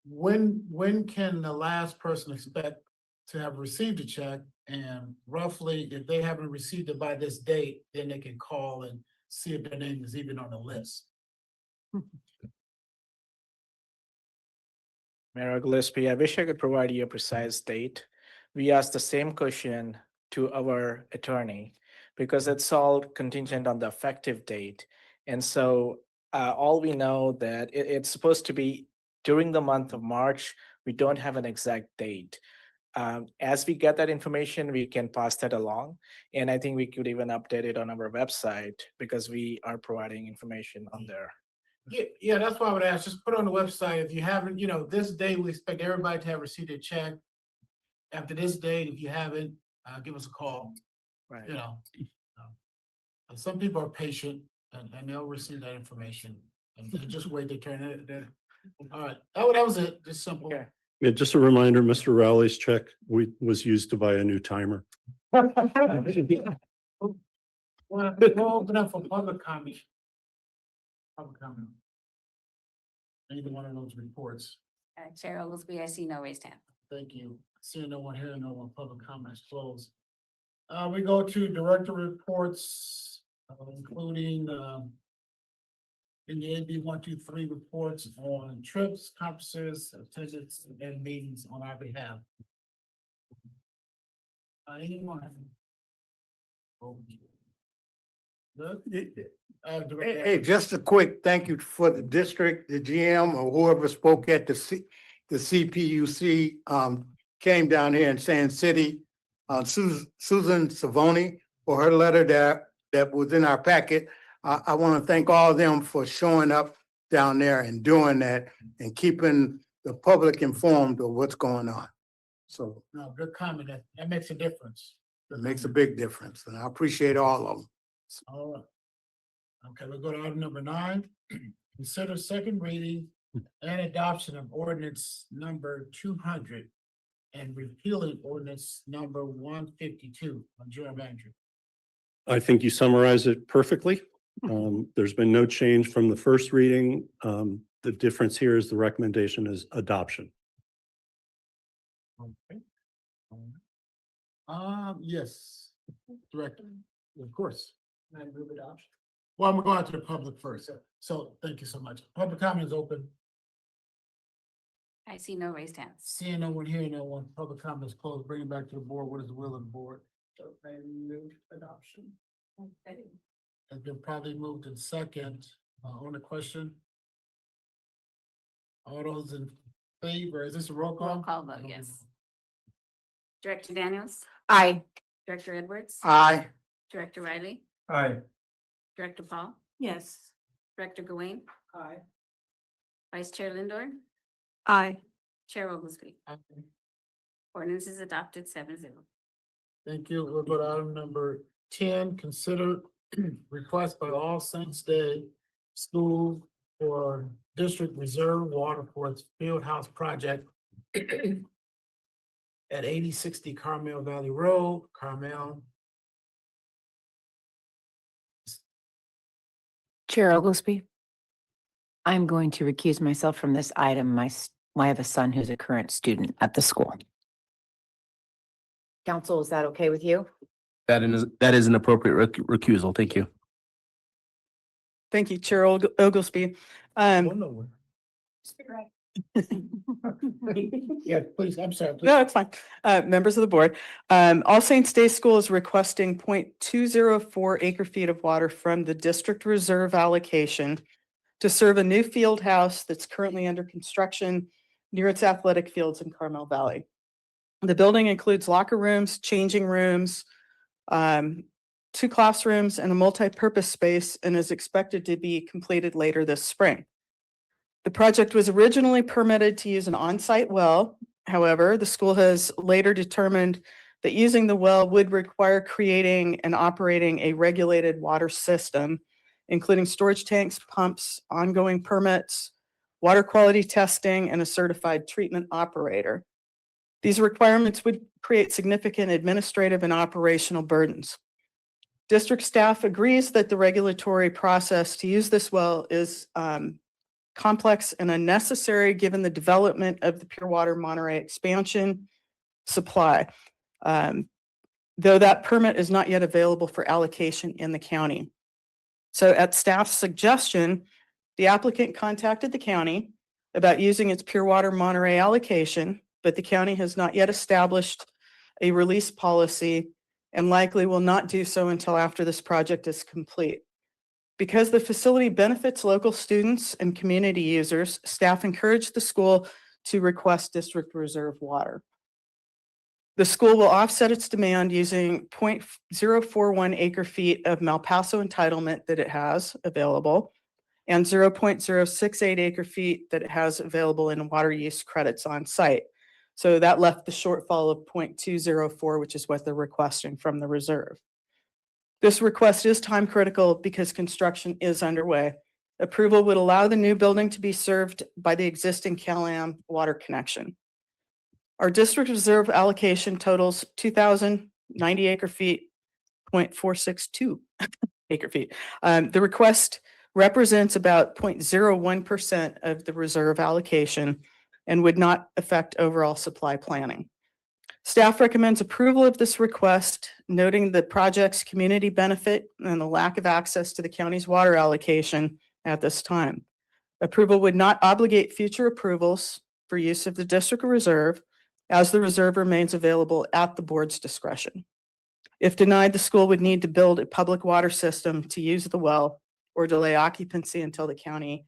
Speaker 1: When can the last person expect to have received a check? And roughly, if they haven't received it by this date, then they can call and see if their name is even on the list.
Speaker 8: Mayor Gillespie, I wish I could provide you a precise date. We asked the same question to our attorney because it's all contingent on the effective date. And so all we know that it's supposed to be during the month of March. We don't have an exact date. As we get that information, we can pass that along. And I think we could even update it on our website because we are providing information on there.
Speaker 1: Yeah, that's why I would ask, just put on the website, if you haven't, this day, we expect everybody to have received a check. After this date, if you haven't, give us a call,
Speaker 8: Right.
Speaker 1: And some people are patient and they'll receive that information and just wait their turn. All right, that was it, just simple.
Speaker 8: Okay.
Speaker 7: Yeah, just a reminder, Mr. Rowley's check was used to buy a new timer.
Speaker 1: We'll open up for public comment. Public comment. Either one of those reports.
Speaker 3: Chair Oglesby, I see no raised hand.
Speaker 1: Thank you. Seeing no one here, no one, public comments closed. We go to director reports, including in the AB 123 reports on trips, conferences, attendance, and meetings on our behalf. Anyone? Good?
Speaker 6: Hey, just a quick thank you for the district, the GM, or whoever spoke at the CPUC, came down here in Sand City. Susan Savoni for her letter that was in our packet. I want to thank all of them for showing up down there and doing that and keeping the public informed of what's going on. So
Speaker 1: No, good comment. That makes a difference.
Speaker 6: it makes a big difference, and I appreciate all of them.
Speaker 1: All right. Okay, we'll go to item number 9. Consider second reading and adoption of ordinance number 200 and repealing ordinance number 152 on Joe Andrew.
Speaker 7: I think you summarized it perfectly. There's been no change from the first reading. The difference here is the recommendation is adoption.
Speaker 1: Okay. Yes, Director, of course. I move adoption. Well, I'm going to the public first. So thank you so much. Public comment is open.
Speaker 3: I see no raised hands.
Speaker 1: Seeing no one, hearing no one, public comment is closed. Bring it back to the board. What is the will of the board? I move adoption. Has been probably moved in second. On the question. All those in favor, is this a roll call?
Speaker 3: Roll call vote, yes. Director Daniels,
Speaker 10: Aye.
Speaker 3: Director Edwards,
Speaker 6: Aye.
Speaker 3: Director Riley,
Speaker 9: Aye.
Speaker 3: Director Paul, Yes. Director Gawain,
Speaker 9: Aye.
Speaker 3: Vice Chair Lindor,
Speaker 5: Aye.
Speaker 3: Chair Oglesby. Ordinance is adopted 7-0.
Speaker 1: Thank you. We'll go to item number 10, consider request by All Saints Day School for District Reserve Water for its Field House project at 8060 Carmel Valley Road, Carmel.
Speaker 10: Chair Oglesby, I'm going to recuse myself from this item. I have a son who's a current student at the school. Council, is that okay with you?
Speaker 11: That is an appropriate recusal. Thank you.
Speaker 12: Thank you, Chair Oglesby.
Speaker 1: Don't know where. Yeah, please, I'm sorry. please.
Speaker 12: No, it's fine. Members of the board, All Saints Day School is requesting 0.204 acre feet of water from the district reserve allocation to serve a new field house that's currently under construction near its athletic fields in Carmel Valley. The building includes locker rooms, changing rooms, 2 classrooms, and a multi-purpose space, and is expected to be completed later this spring. The project was originally permitted to use an on-site well. However, the school has later determined that using the well would require creating and operating a regulated water system, including storage tanks, pumps, ongoing permits, water quality testing, and a certified treatment operator. These requirements would create significant administrative and operational burdens. District staff agrees that the regulatory process to use this well is complex and unnecessary given the development of the Pure Water Monterey expansion supply, though that permit is not yet available for allocation in the county. So at staff's suggestion, the applicant contacted the county about using its Pure Water Monterey allocation, but the county has not yet established a release policy and likely will not do so until after this project is complete. Because the facility benefits local students and community users, staff encouraged the school to request district reserve water. The school will offset its demand using 0.041 acre feet of Malpaso entitlement that it has available and 0.068 acre feet that it has available in water use credits on site. So that left the shortfall of 0.204, which is what they're requesting from the reserve. This request is time critical because construction is underway. Approval would allow the new building to be served by the existing CalAm water connection. Our district reserve allocation totals 2,090 acre feet, 0.462 acre feet. The request represents about 0.01% of the reserve allocation and would not affect overall supply planning. Staff recommends approval of this request, noting the project's community benefit and the lack of access to the county's water allocation at this time. Approval would not obligate future approvals for use of the district reserve, as the reserve remains available at the board's discretion. If denied, the school would need to build a public water system to use the well or delay occupancy until the county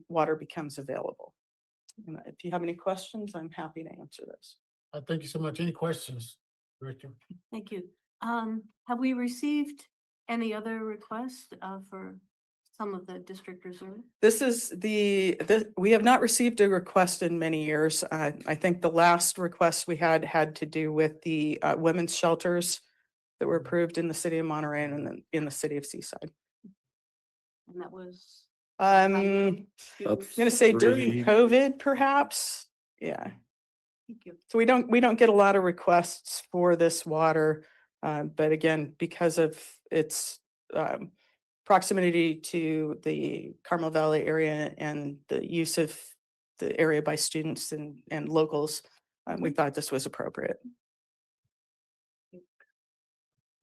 Speaker 12: water becomes available. And if you have any questions, I'm happy to answer those.
Speaker 1: Thank you so much. Any questions, Director?
Speaker 13: Thank you. Have we received any other requests for some of the district reserve?
Speaker 12: This is we have not received a request in many years. I think the last request we had to do with the women's shelters that were approved in the city of Monterey and then in the city of Seaside.
Speaker 13: And that was.
Speaker 12: I'm gonna say during COVID, perhaps. Yeah.
Speaker 13: Thank you.
Speaker 12: So we don't get a lot of requests for this water, but again, because of its proximity to the Carmel Valley area and the use of the area by students and locals, we thought this was appropriate.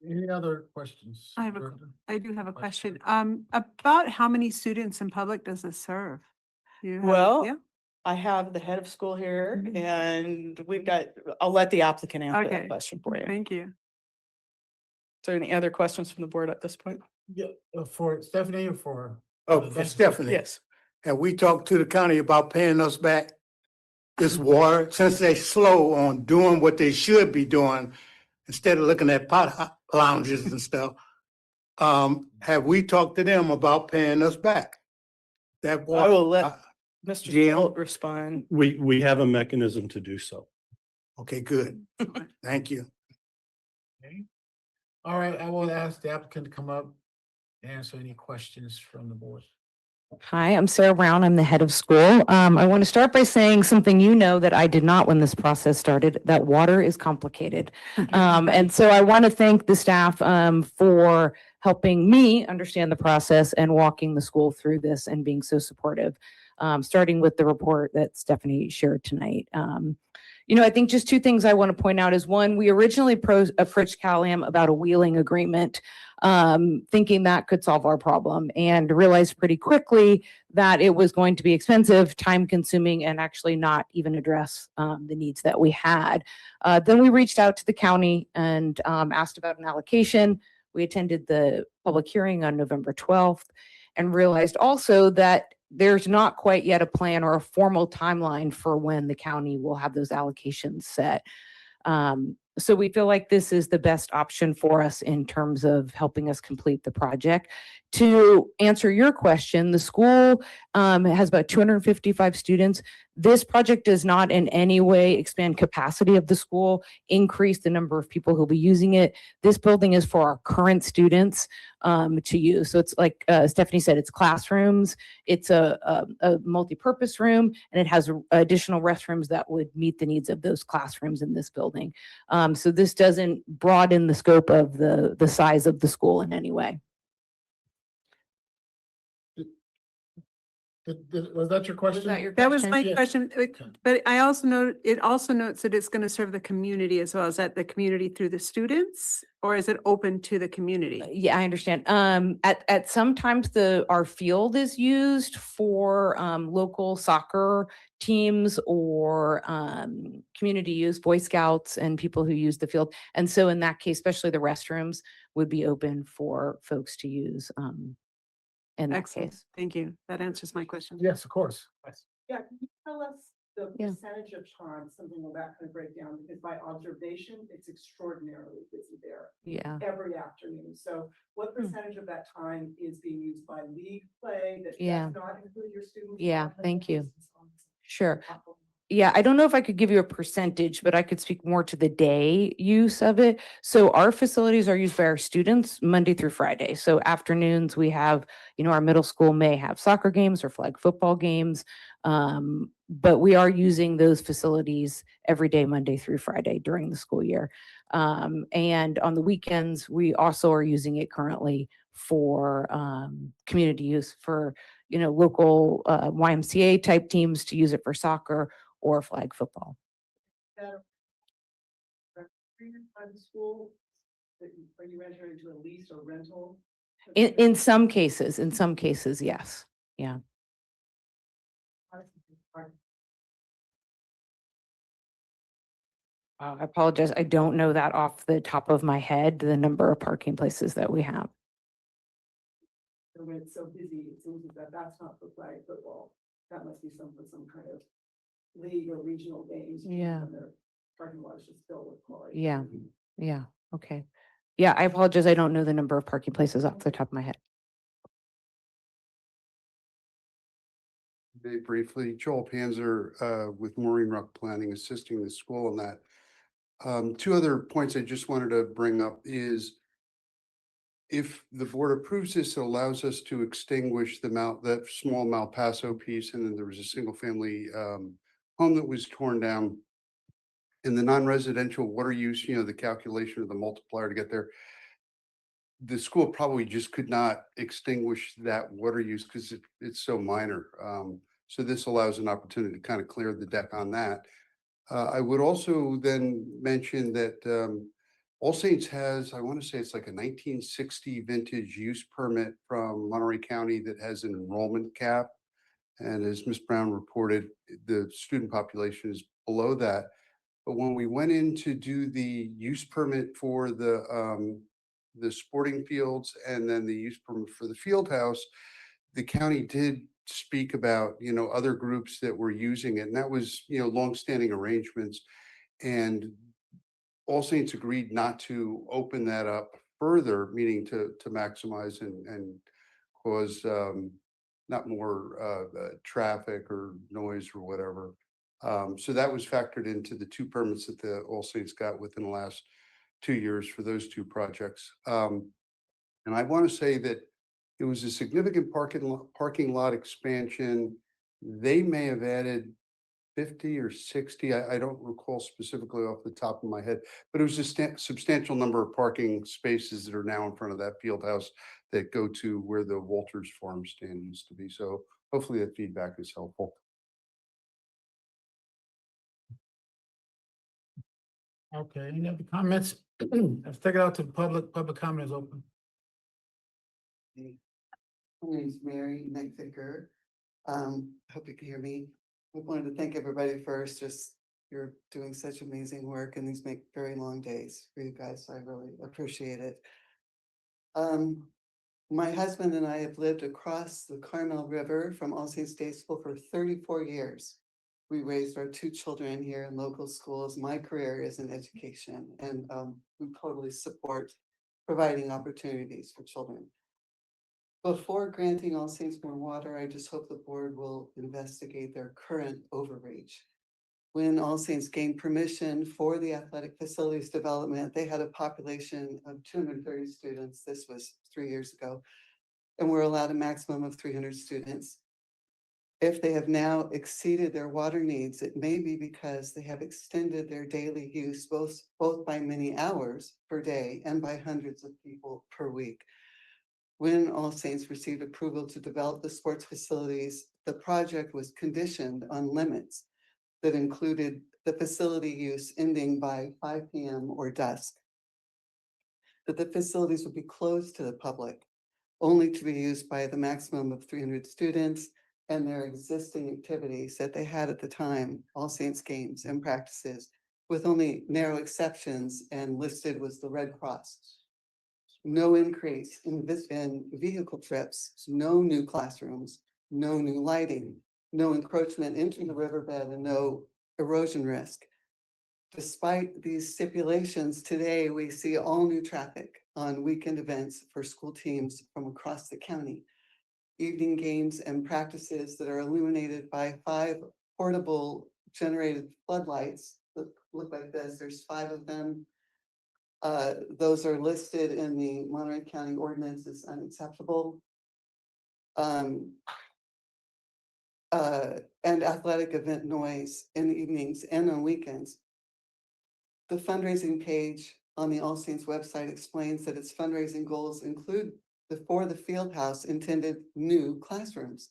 Speaker 1: Any other questions? Director?
Speaker 13: I do have a question. About how many students in public does this serve? Do you have-
Speaker 12: Well,
Speaker 13: yeah?
Speaker 12: I have the head of school here and I'll let the applicant answer
Speaker 13: Okay.
Speaker 12: that question for you. Is
Speaker 13: Thank you.
Speaker 12: there any other questions from the board at this point?
Speaker 1: Yeah, for Stephanie or for?
Speaker 6: Oh, for Stephanie.
Speaker 12: Yes.
Speaker 6: Have we talked to the county about paying us back this water since they slow on doing what they should be doing instead of looking at pot lounges and stuff? have we talked to them about paying us back? That
Speaker 12: I
Speaker 6: water.
Speaker 12: will let Mr.
Speaker 6: Jim?
Speaker 12: Holt respond.
Speaker 7: We have a mechanism to do so.
Speaker 6: Okay, good. Thank you.
Speaker 1: Okay. All right, I will ask the applicant to come up and answer any questions from the board.
Speaker 14: Hi, I'm Sarah Brown. I'm the head of school. I want to start by saying something you know that I did not when this process started, that water is complicated. And so I want to thank the staff for helping me understand the process and walking the school through this and being so supportive, starting with the report that Stephanie shared tonight. I think just two things I want to point out is one, we originally approached CalAm about a wheeling agreement, thinking that could solve our problem, and realized pretty quickly that it was going to be expensive, time consuming, and actually not even address the needs that we had. Then we reached out to the county and asked about an allocation. We attended the public hearing on November 12th and realized also that there's not quite yet a plan or a formal timeline for when the county will have those allocations set. So we feel like this is the best option for us in terms of helping us complete the project. To answer your question, the school has about 255 students. This project does not in any way expand capacity of the school, increase the number of people who'll be using it. This building is for our current students to use. So it's like Stephanie said, it's classrooms, it's a multi-purpose room, and it has additional restrooms that would meet the needs of those classrooms in this building. So this doesn't broaden the scope of the size of the school in any way.
Speaker 1: Was that your question?
Speaker 13: That was my
Speaker 1: Yeah.
Speaker 13: question, but I also know, it also notes that it's going to serve the community as well. Is that the community through the students, or is it open to the community?
Speaker 14: Yeah, I understand. At sometimes our field is used for local soccer teams or community use, Boy Scouts and people who use the field. And so in that case, especially the restrooms would be open for folks to use in that
Speaker 13: Excellent.
Speaker 14: case.
Speaker 13: Thank you. That answers my question.
Speaker 1: Yes, of course.
Speaker 12: Yeah, can you tell us the
Speaker 14: Yeah.
Speaker 12: percentage of time, something of that kind of breakdown? Because by observation, it's extraordinarily busy there
Speaker 14: Yeah.
Speaker 12: every afternoon. So what percentage of that time is being used by league play that
Speaker 14: Yeah.
Speaker 12: does not include your students?
Speaker 14: Yeah, thank you. Sure. Yeah, I don't know if I could give you a percentage, but I could speak more to the day use of it. So our facilities are used by our students Monday through Friday. So afternoons, we have, our middle school may have soccer games or flag football games. But we are using those facilities every day, Monday through Friday during the school year. And on the weekends, we also are using it currently for community use for, local YMCA type teams to use it for soccer or flag football.
Speaker 12: By the school, are you entering into a lease or rental?
Speaker 14: In some cases, yes. Yeah. I apologize. I don't know that off the top of my head, the number of parking places that we have.
Speaker 12: So when it's so busy, it seems that that's not for flag football. That must be some kind of league or regional games.
Speaker 14: Yeah.
Speaker 12: And their parking lots just filled with cars.
Speaker 14: Yeah. Yeah. Okay. Yeah, I apologize. I don't know the number of parking places off the top of my head.
Speaker 15: Very briefly, Joel Panzer with Maureen Ruck Planning, assisting the school on that. Two other points I just wanted to bring up is if the board approves this, it allows us to extinguish that small Malpaso piece, and then there was a single family home that was torn down. In the non-residential water use, the calculation of the multiplier to get there, the school probably just could not extinguish that water use because it's so minor. So this allows an opportunity to kind of clear the deck on that. I would also then mention that All Saints has, I want to say it's like a 1960 vintage use permit from Monterey County that has an enrollment cap. And as Ms. Brown reported, the student population is below that. But when we went in to do the use permit for the sporting fields and then the use permit for the field house, the county did speak about, other groups that were using it. And that was, longstanding arrangements. And All Saints agreed not to open that up further, meaning to maximize and cause not more traffic or noise or whatever. So that was factored into the two permits that the All Saints got within the last 2 years for those two projects. And I want to say that it was a significant parking lot expansion. They may have added 50 or 60. I don't recall specifically off the top of my head, but it was a substantial number of parking spaces that are now in front of that field house that go to where the Walters Farm stand used to be. So hopefully that feedback is helpful.
Speaker 1: Okay, any other comments? Let's take it out to the public. Public comment is open.
Speaker 16: My name is Mary Nickvicker. Hope you can hear me. I wanted to thank everybody first, just you're doing such amazing work and these make very long days for you guys. I really appreciate it. My husband and I have lived across the Carmel River from All Saints Day School for 34 years. We raised our two children here in local schools. My career is in education and we totally support providing opportunities for children. Before granting All Saints more water, I just hope the board will investigate their current overreach. When All Saints gained permission for the athletic facilities development, they had a population of 230 students. This was 3 years ago, and we're allowed a maximum of 300 students. If they have now exceeded their water needs, it may be because they have extended their daily use both by many hours per day and by hundreds of people per week. When All Saints received approval to develop the sports facilities, the project was conditioned on limits that included the facility use ending by 5 p.m. or dusk. That the facilities would be closed to the public, only to be used by the maximum of 300 students and their existing activities that they had at the time, All Saints games and practices, with only narrow exceptions, and listed was the Red Cross. No increase in vehicle trips, no new classrooms, no new lighting, no encroachment into the riverbed, and no erosion risk. Despite these stipulations, today we see all new traffic on weekend events for school teams from across the county. Evening games and practices that are illuminated by 5 portable generated floodlights that look like this. There's 5 of them. Those are listed in the Monterey County ordinance as unacceptable. And athletic event noise in the evenings and on weekends. The fundraising page on the All Saints website explains that its fundraising goals include for the field house intended new classrooms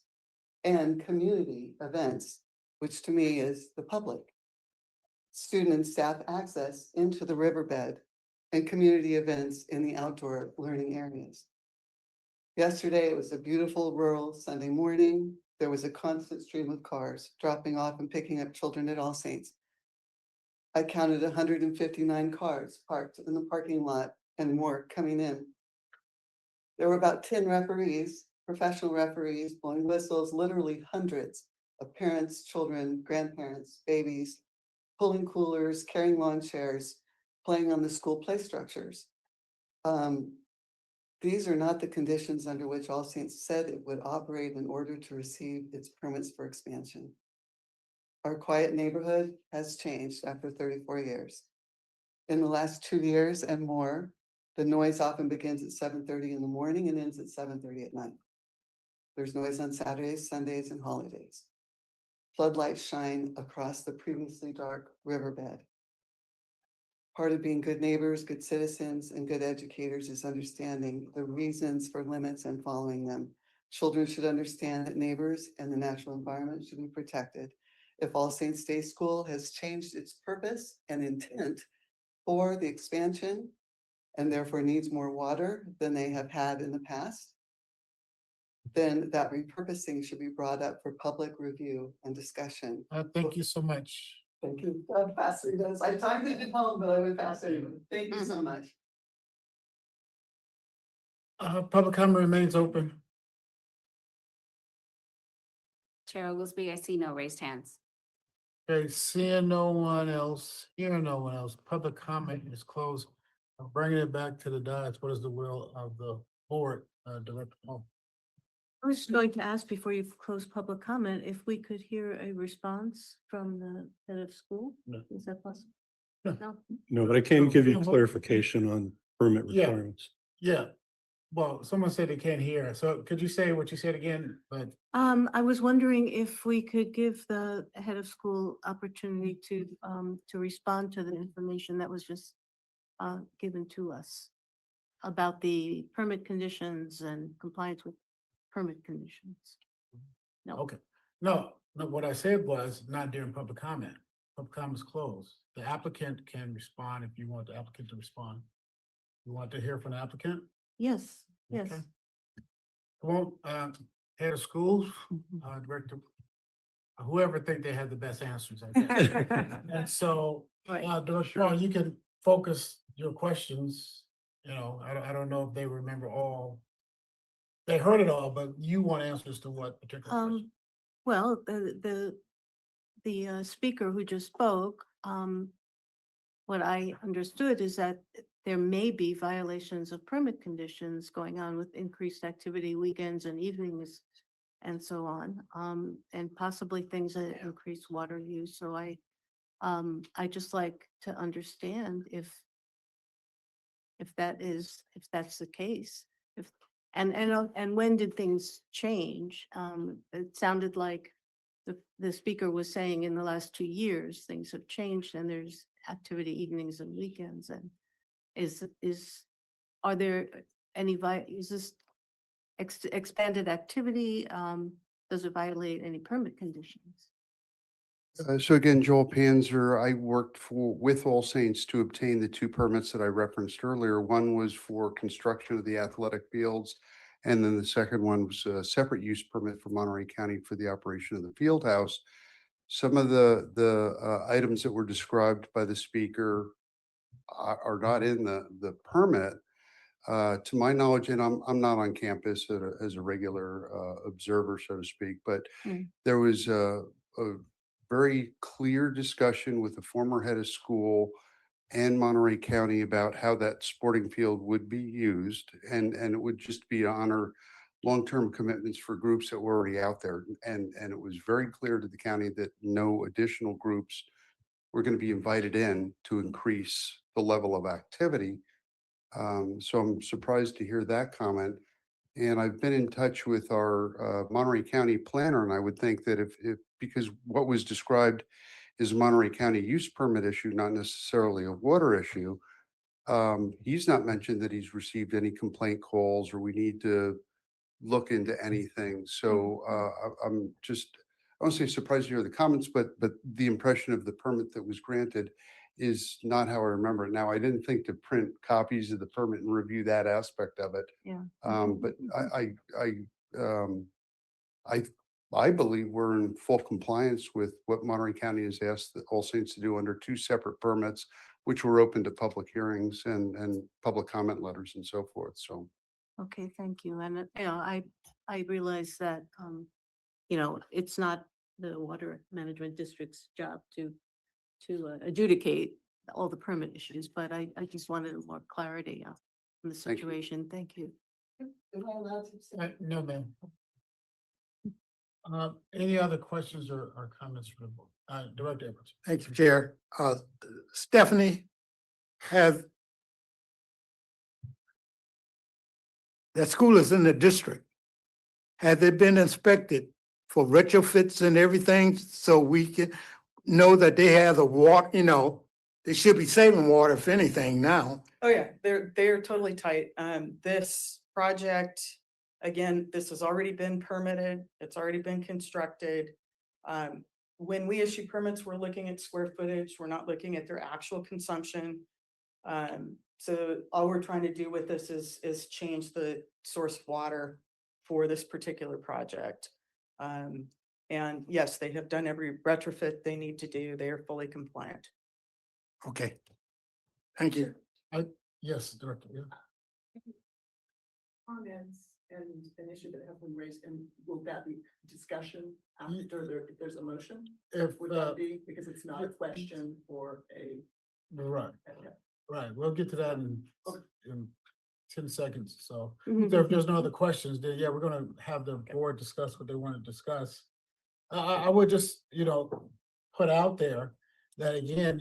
Speaker 16: and community events, which to me is the public. Student and staff access into the riverbed and community events in the outdoor learning areas. Yesterday, it was a beautiful rural Sunday morning. There was a constant stream of cars dropping off and picking up children at All Saints. I counted 159 cars parked in the parking lot and more coming in. There were about 10 referees, professional referees, blowing whistles, literally hundreds of parents, children, grandparents, babies, pulling coolers, carrying lawn chairs, playing on the school play structures. These are not the conditions under which All Saints said it would operate in order to receive its permits for expansion. Our quiet neighborhood has changed after 34 years. In the last 2 years and more, the noise often begins at 7:30 in the morning and ends at 7:30 at night. There's noise on Saturdays, Sundays, and holidays. Floodlights shine across the previously dark riverbed. Part of being good neighbors, good citizens, and good educators is understanding the reasons for limits and following them. Children should understand that neighbors and the natural environment should be protected. If All Saints Day School has changed its purpose and intent for the expansion and therefore needs more water than they have had in the past, then that repurposing should be brought up for public review and discussion.
Speaker 1: Thank you so much.
Speaker 16: Thank you. Faster it does. I timed it at home, but I went faster. Thank you so much.
Speaker 1: Public comment remains open.
Speaker 3: Chair Oglesby, I see no raised hands.
Speaker 1: Okay, seeing no one else, hearing no one else, public comment is closed. Bringing it back to the dais, what is the will of the board, Director Paul?
Speaker 17: I was just going to ask before you close public comment, if we could hear a response from the head of school?
Speaker 1: No.
Speaker 17: Is that possible?
Speaker 1: No.
Speaker 17: No?
Speaker 7: No, but I can give you
Speaker 1: Yeah.
Speaker 7: clarification on permit
Speaker 1: Yeah.
Speaker 7: requirements.
Speaker 1: Yeah, well, someone said they can't hear, so could you say what you said again, but
Speaker 17: I was wondering if we could give the head of school opportunity to respond to the information that was just given to us about the permit conditions and compliance with permit conditions. No.
Speaker 1: okay. No, what I said was not during public comment. Public comment is closed. The applicant can respond if you want the applicant to respond. You want to hear from the applicant?
Speaker 17: Yes, yes.
Speaker 1: Okay. Come on, head of schools,
Speaker 17: Mhm.
Speaker 1: director, whoever think they have the best answers, I guess. And so,
Speaker 17: Right.
Speaker 1: Director Paul, you can focus your questions, I don't know if they remember all. They heard it all, but you want answers to what particular question?
Speaker 17: Well, the speaker who just spoke, what I understood is that there may be violations of permit conditions going on with increased activity weekends and evenings and so on, and possibly things that increase water use. So I just like to understand if that's the case, and when did things change? It sounded like the speaker was saying in the last 2 years, things have changed and there's activity evenings and weekends, and are there is this expanded activity? Does it violate any permit conditions?
Speaker 15: So again, Joel Panzer, I worked with All Saints to obtain the two permits that I referenced earlier. One was for construction of the athletic fields. And then the second one was a separate use permit for Monterey County for the operation of the field house. Some of the items that were described by the speaker are not in the permit. To my knowledge, and I'm not on campus as a regular observer, so to speak, but
Speaker 17: Mm.
Speaker 15: there was a very clear discussion with the former head of school and Monterey County about how that sporting field would be used, and it would just be to honor long-term commitments for groups that were already out there. And it was very clear to the county that no additional groups were going to be invited in to increase the level of activity. So I'm surprised to hear that comment. And I've been in touch with our Monterey County planner, and I would think that if because what was described is a Monterey County use permit issue, not necessarily a water issue. He's not mentioned that he's received any complaint calls or we need to look into anything. So I'm just, I won't say surprised to hear the comments, but the impression of the permit that was granted is not how I remember it. Now, I didn't think to print copies of the permit and review that aspect of it.
Speaker 17: Yeah.
Speaker 15: But I believe we're in full compliance with what Monterey County has asked the All Saints to do under two separate permits, which were open to public hearings and public comment letters and so forth. So.
Speaker 17: Okay, thank you. And, I realize that, it's not the water management district's job to adjudicate all the permit issues, but I just wanted more clarity on the
Speaker 15: Thank you.
Speaker 17: situation. Thank you.
Speaker 16: Am I allowed to say?
Speaker 1: No, ma'am. Any other questions or comments from the board? Director Edwards?
Speaker 6: Thank you, Chair. Stephanie, that school is in the district. Have they been inspected for retrofits and everything so we can know that they have the water, they should be saving water if anything now.
Speaker 12: Oh, yeah, they're totally tight. This project, again, this has already been permitted. It's already been constructed. When we issue permits, we're looking at square footage. We're not looking at their actual consumption. So all we're trying to do with this is change the source of water for this particular project. And yes, they have done every retrofit they need to do. They are fully compliant.
Speaker 6: Okay. Thank you.
Speaker 1: Yes, Director. Yeah.
Speaker 18: Comments and an issue that have been raised, and will that be discussion after if there's a motion?
Speaker 1: If,
Speaker 18: Would that be, because it's not a question or a.
Speaker 1: right.
Speaker 18: Okay.
Speaker 1: Right, we'll get to that in 10 seconds, so.
Speaker 13: Mhm.
Speaker 1: So if there's no other questions, then yeah, we're gonna have the board discuss what they want to discuss. I would just, put out there that again,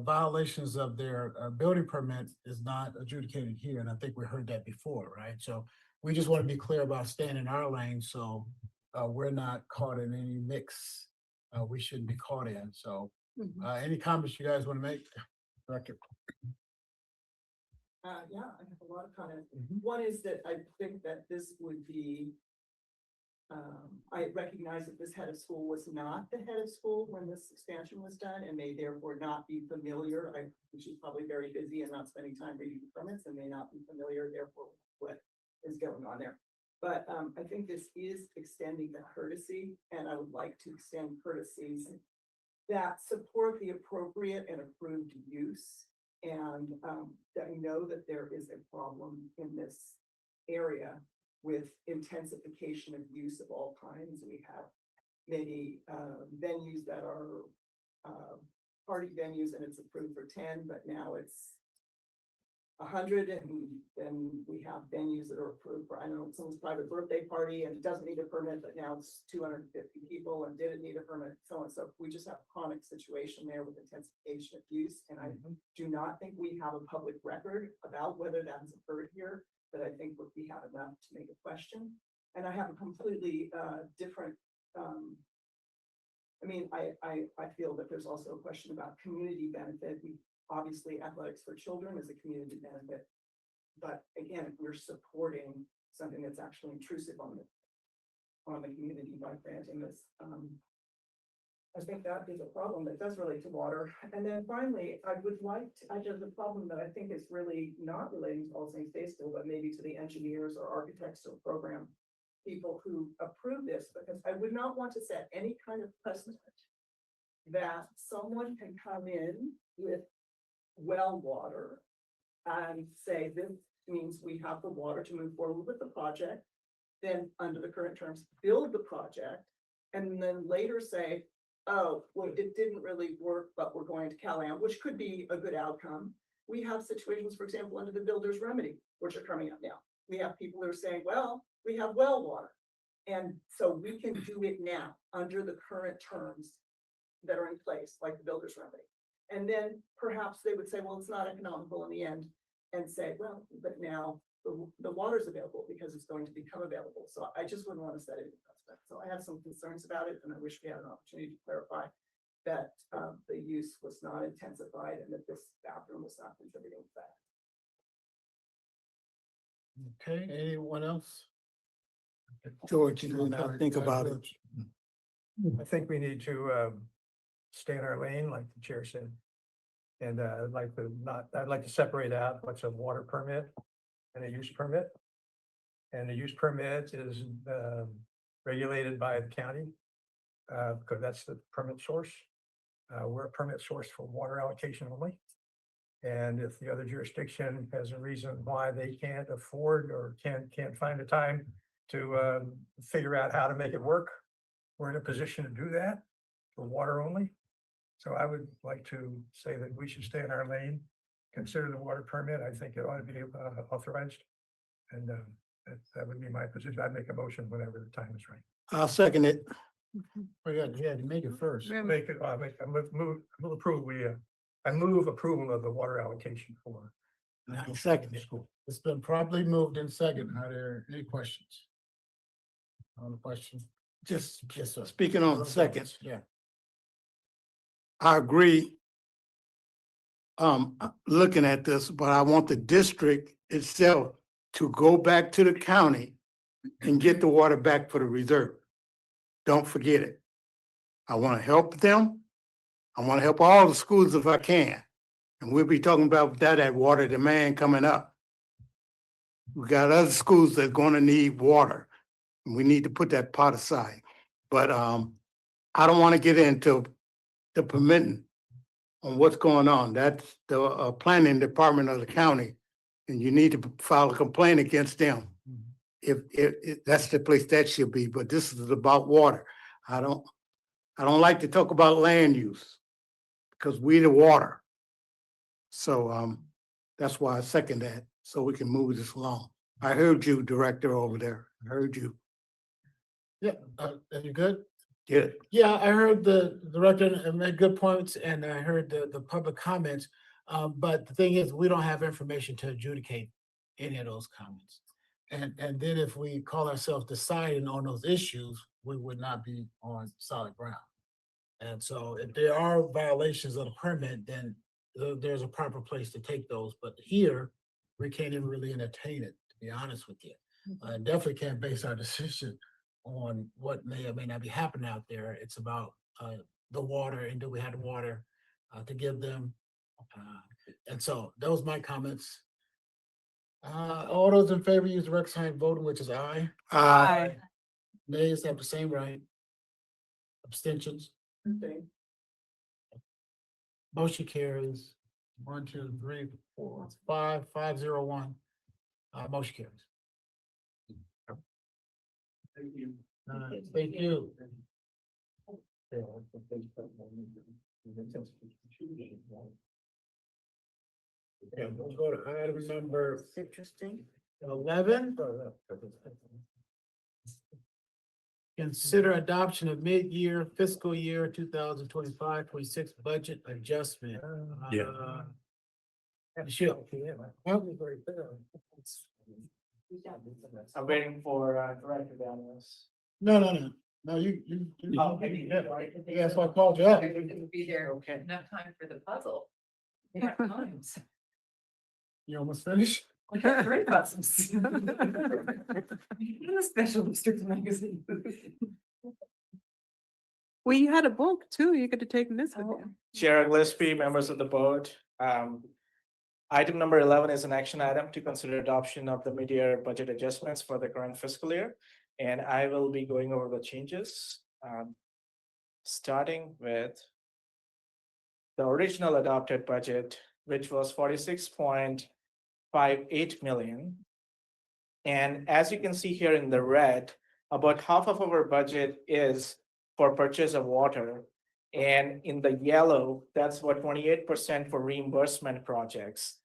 Speaker 1: violations of their building permit is not adjudicated here, and I think we heard that before, right? So we just want to be clear about staying in our lane, so we're not caught in any mix we shouldn't be caught in, so any comments you guys want to make? Director?
Speaker 18: Yeah, I have a lot of comments. One is that I think that this would be, I recognize that this head of school was not the head of school when this expansion was done and may therefore not be familiar. She's probably very busy and not spending time reading the permits and may not be familiar therefore with what is going on there. But I think this is extending the courtesy, and I would like to extend courtesies that support the appropriate and approved use. And I know that there is a problem in this area with intensification of use of all kinds. We have many venues that are party venues and it's approved for 10, but now it's 100, and then we have venues that are approved for, I know, someone's private birthday party and it doesn't need a permit, but now it's 250 people and did it need a permit, so on. So we just have a chronic situation there with intensification of use. And I do not think we have a public record about whether that has occurred here, but I think we have enough to make a question. And I have a completely different, I feel that there's also a question about community benefit. Obviously, athletics for children is a community benefit, but again, we're supporting something that's actually intrusive on the community by granting this. I think that is a problem that does relate to water. And then finally, there's a problem that I think is really not relating to All Saints Day School, but maybe to the engineers or architects or program people who approve this, because I would not want to set any kind of precedent that someone can come in with well water and say this means we have the water to move forward with the project, then under the current terms, build the project, and then later say, oh, well, it didn't really work, but we're going to CalAm, which could be a good outcome. We have situations, for example, under the builder's remedy, which are coming up now. We have people who are saying, well, we have well water. And so we can do it now under the current terms that are in place, like the builder's remedy. And then perhaps they would say, well, it's not economical in the end, and say, well, but now the water's available because it's going to become available. So I just wouldn't want to set any precedent. So I have some concerns about it, and I wish we had an opportunity to clarify that the use was not intensified and that this bathroom was not contributing to that.
Speaker 1: Okay, anyone else?
Speaker 9: George, I think about it. I think we need to stay in our lane, like the chair said. And I'd like to separate out what's a water permit and a use permit. And the use permit is regulated by the county because that's the permit source. We're a permit source for water allocation only. And if the other jurisdiction has a reason why they can't afford or can't find the time to figure out how to make it work, we're in a position to do that for water only. So I would like to say that we should stay in our lane, consider the water permit. I think it ought to be authorized. And that would be my position. I'd make a motion whenever the time is right.
Speaker 6: I'll second it.
Speaker 1: Oh, yeah, to make it first.
Speaker 13: Rem-
Speaker 9: Make it, move approve, I move approval of the water allocation for.
Speaker 6: Second it.
Speaker 1: It's been properly moved in second. Are there any questions? On the question?
Speaker 6: Just
Speaker 1: Yes, sir.
Speaker 6: speaking on the second,
Speaker 1: Yeah.
Speaker 6: I agree. Looking at this, but I want the district itself to go back to the county and get the water back for the reserve. Don't forget it. I want to help them. I want to help all the schools if I can. And we'll be talking about that at water demand coming up. We got other schools that are going to need water. And we need to put that pot aside. But I don't want to get into the permitting on what's going on. That's the planning department of the county. And you need to file a complaint against them. If that's the place that should be, but this is about water. I don't like to talk about land use because we the water. So, that's why I second that, so we can move this along. I heard you, Director, over there. I heard you.
Speaker 1: Yeah, are you good?
Speaker 6: Yeah.
Speaker 1: Yeah, I heard the director and made good points, and I heard the public comments. But the thing is, we don't have information to adjudicate any of those comments. And then if we call ourselves deciding on those issues, we would not be on solid ground. And so if there are violations of the permit, then there's a proper place to take those. But here, we can't even really entertain it, to be honest with you. Definitely can't base our decision on what may or may not be happening out there. It's about the water, and do we have the water to give them? And so those are my comments. All those in favor use the record sign voting, which is aye.
Speaker 13: Aye.
Speaker 1: Nays have the same right. Abstentions. Motion carries. 1, 2, 3, 4, 5, 5, 0, 1. Motion carries.
Speaker 6: Thank you.
Speaker 1: Thank you. Okay, we'll go to item number
Speaker 17: Interesting.
Speaker 1: 11. Consider adoption of mid-year fiscal year 2025-26 budget adjustment.
Speaker 7: Yeah.
Speaker 1: Michelle.
Speaker 8: I'm waiting for Director Daniels.
Speaker 1: No, you.
Speaker 8: Oh,
Speaker 1: Yeah, that's why I called you up.
Speaker 10: Be there
Speaker 8: Okay.
Speaker 10: enough time for the puzzle. Yeah, times.
Speaker 1: You almost finished?
Speaker 10: I got three puzzles. I'm a specialist in magazine.
Speaker 13: Well, you had a book too. You could have taken this with you.
Speaker 8: Chair Gillespie, members of the board. Item number 11 is an action item to consider adoption of the mid-year budget adjustments for the current fiscal year. And I will be going over the changes, starting with the original adopted budget, which was 46.58 million. And as you can see here in the red, about half of our budget is for purchase of water. And in the yellow, that's what 28% for reimbursement projects.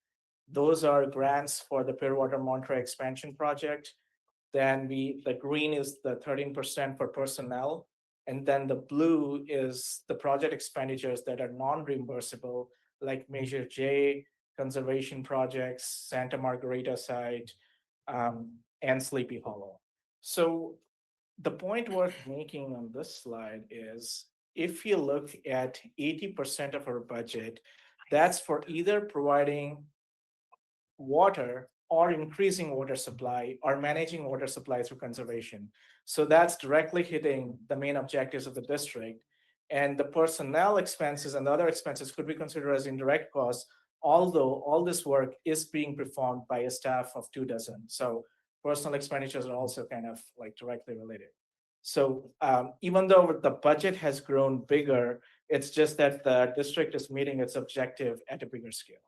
Speaker 8: Those are grants for the Pure Water Monterey expansion project. Then the green is the 13% for personnel. And then the blue is the project expenditures that are non-reimbursable, like Measure J, conservation projects, Santa Margarita site, and Sleepy Hollow. So the point worth making on this slide is, if you look at 80% of our budget, that's for either providing water or increasing water supply or managing water supply through conservation. So that's directly hitting the main objectives of the district. And the personnel expenses and other expenses could be considered as indirect costs, although all this work is being performed by a staff of 24. So personal expenditures are also kind of like directly related. So even though the budget has grown bigger, it's just that the district is meeting its objective at a bigger scale.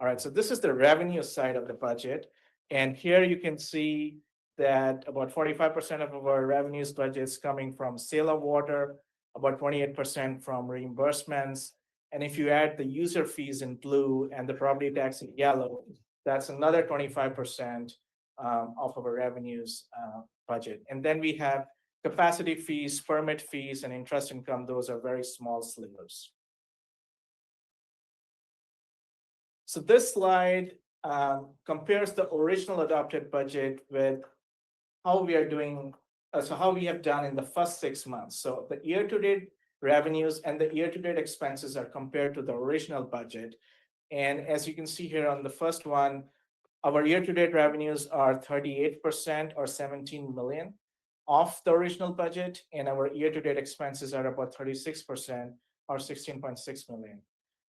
Speaker 8: All right, so this is the revenue side of the budget. And here you can see that about 45% of our revenues budget is coming from sale of water, about 28% from reimbursements. And if you add the user fees in blue and the property tax in yellow, that's another 25% of our revenues budget. And then we have capacity fees, permit fees, and interest income. Those are very small slivers. So this slide compares the original adopted budget with how we are doing, so how we have done in the first 6 months. So the year-to-date revenues and the year-to-date expenses are compared to the original budget. And as you can see here on the first one, our year-to-date revenues are 38% or 17 million off the original budget, and our year-to-date expenses are about 36% or 16.6 million.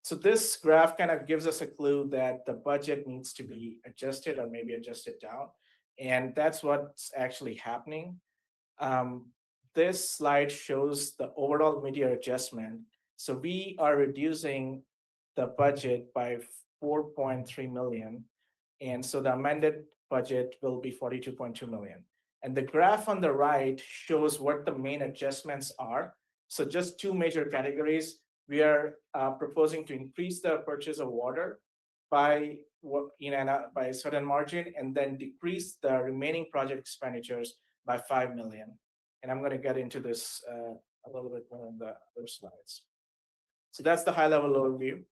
Speaker 8: So this graph kind of gives us a clue that the budget needs to be adjusted or maybe adjusted down. And that's what's actually happening. This slide shows the overall mid-year adjustment. So we are reducing the budget by 4.3 million. And so the amended budget will be 42.2 million. And the graph on the right shows what the main adjustments are. So just two major categories. we are proposing to increase the purchase of water by by a certain margin, and then decrease the remaining project expenditures by 5 million. And I'm going to get into this a little bit more in the other slides. So that's the high level overview.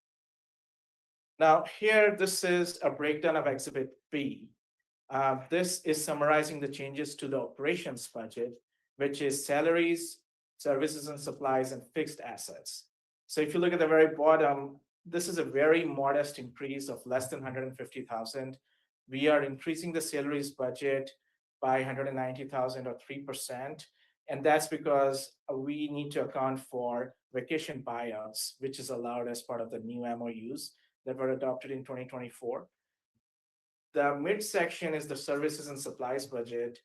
Speaker 8: Now here, this is a breakdown of Exhibit B. This is summarizing the changes to the operations budget, which is salaries, services and supplies, and fixed assets. So if you look at the very bottom, this is a very modest increase of less than 150,000. We are increasing the salaries budget by 190,000 or 3%. And that's because we need to account for vacation buyouts, which is allowed as part of the new MOUs that were adopted in 2024. The midsection is the services and supplies budget.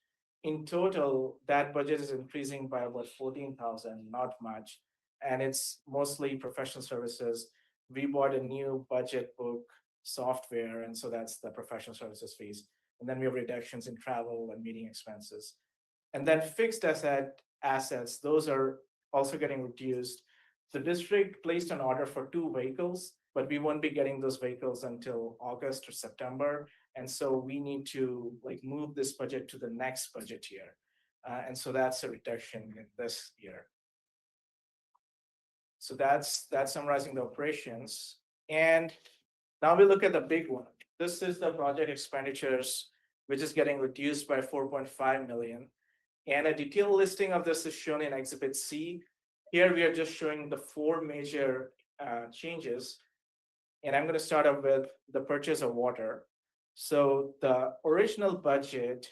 Speaker 8: In total, that budget is increasing by about 14,000, not much. And it's mostly professional services. We bought a new budget book software, and so that's the professional services fees. And then we have reductions in travel and meeting expenses. And then fixed assets, those are also getting reduced. The district placed an order for 2 vehicles, but we won't be getting those vehicles until August or September. And so we need to move this budget to the next budget year. And so that's a reduction in this year. So that's summarizing the operations. And now we look at the big one. This is the project expenditures, which is getting reduced by 4.5 million. And a detailed listing of this is shown in Exhibit C. Here we are just showing the 4 major changes. And I'm going to start off with the purchase of water. So the original budget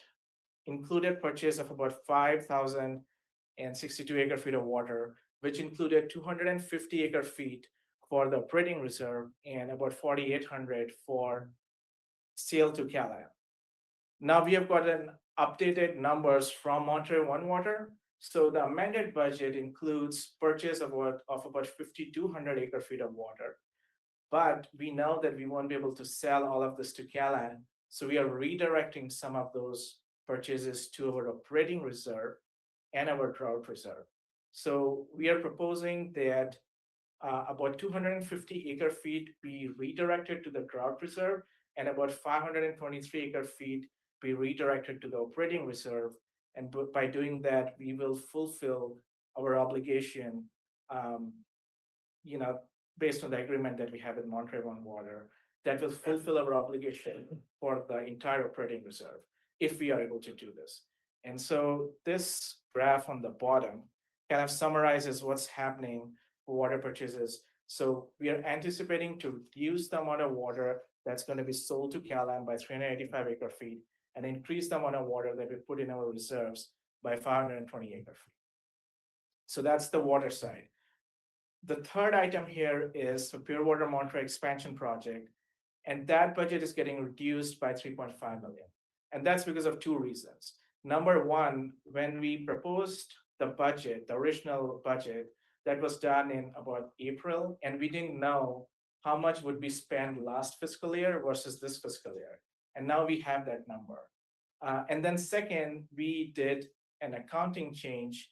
Speaker 8: included purchase of about 5,062 acre feet of water, which included 250 acre feet for the operating reserve and about 4,800 for sale to Calam. Now we have gotten updated numbers from Monterey One Water. So the amended budget includes purchase of about 5,200 acre feet of water. But we know that we won't be able to sell all of this to Calam. So we are redirecting some of those purchases to our operating reserve and our drought reserve. So we are proposing that about 250 acre feet be redirected to the drought reserve and about 523 acre feet be redirected to the operating reserve. And by doing that, we will fulfill our obligation, based on the agreement that we have with Monterey One Water, that will fulfill our obligation for the entire operating reserve if we are able to do this. And so this graph on the bottom kind of summarizes what's happening for water purchases. So we are anticipating to reduce the amount of water that's going to be sold to Calam by 385 acre feet and increase the amount of water that we put in our reserves by 520 acre feet. So that's the water side. The third item here is the Pure Water Monterey expansion project, and that budget is getting reduced by 3.5 million. And that's because of 2 reasons. Number one, when we proposed the budget, the original budget, that was done in about April, and we didn't know how much would be spent last fiscal year versus this fiscal year. And now we have that number. And then second, we did an accounting change,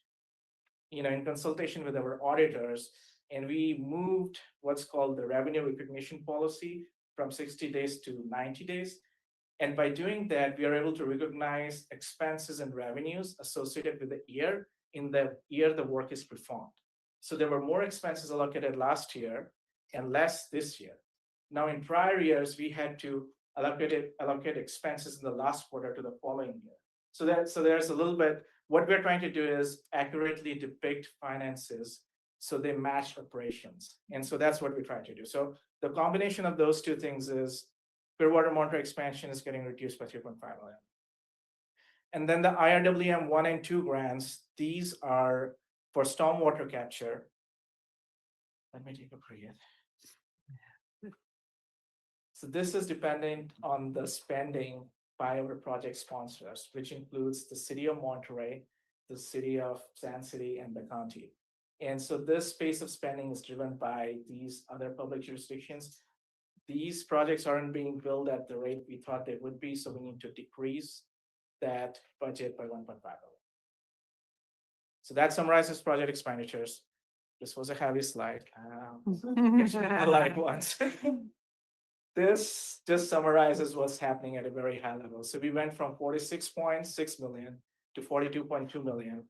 Speaker 8: in consultation with our auditors, and we moved what's called the revenue recognition policy from 60 days to 90 days. And by doing that, we are able to recognize expenses and revenues associated with the year in the year the work is performed. So there were more expenses allocated last year and less this year. Now, in prior years, we had to allocate expenses in the last quarter to the following year. So there's a little bit, what we're trying to do is accurately depict finances so they match operations. And so that's what we're trying to do. So the combination of those 2 things is Pure Water Monterey expansion is getting reduced by 3.5 million. And then the IRWM 1 and 2 grants, these are for stormwater capture. Let me take a breath. So this is dependent on the spending by our project sponsors, which includes the city of Monterey, the city of Sand City, and the county. And so this pace of spending is driven by these other public jurisdictions. These projects aren't being billed at the rate we thought they would be, so we need to decrease that budget by 1.5 million. So that summarizes project expenditures. This was a heavy slide. I like once. This just summarizes what's happening at a very high level. So we went from 46.6 million to 42.2 million.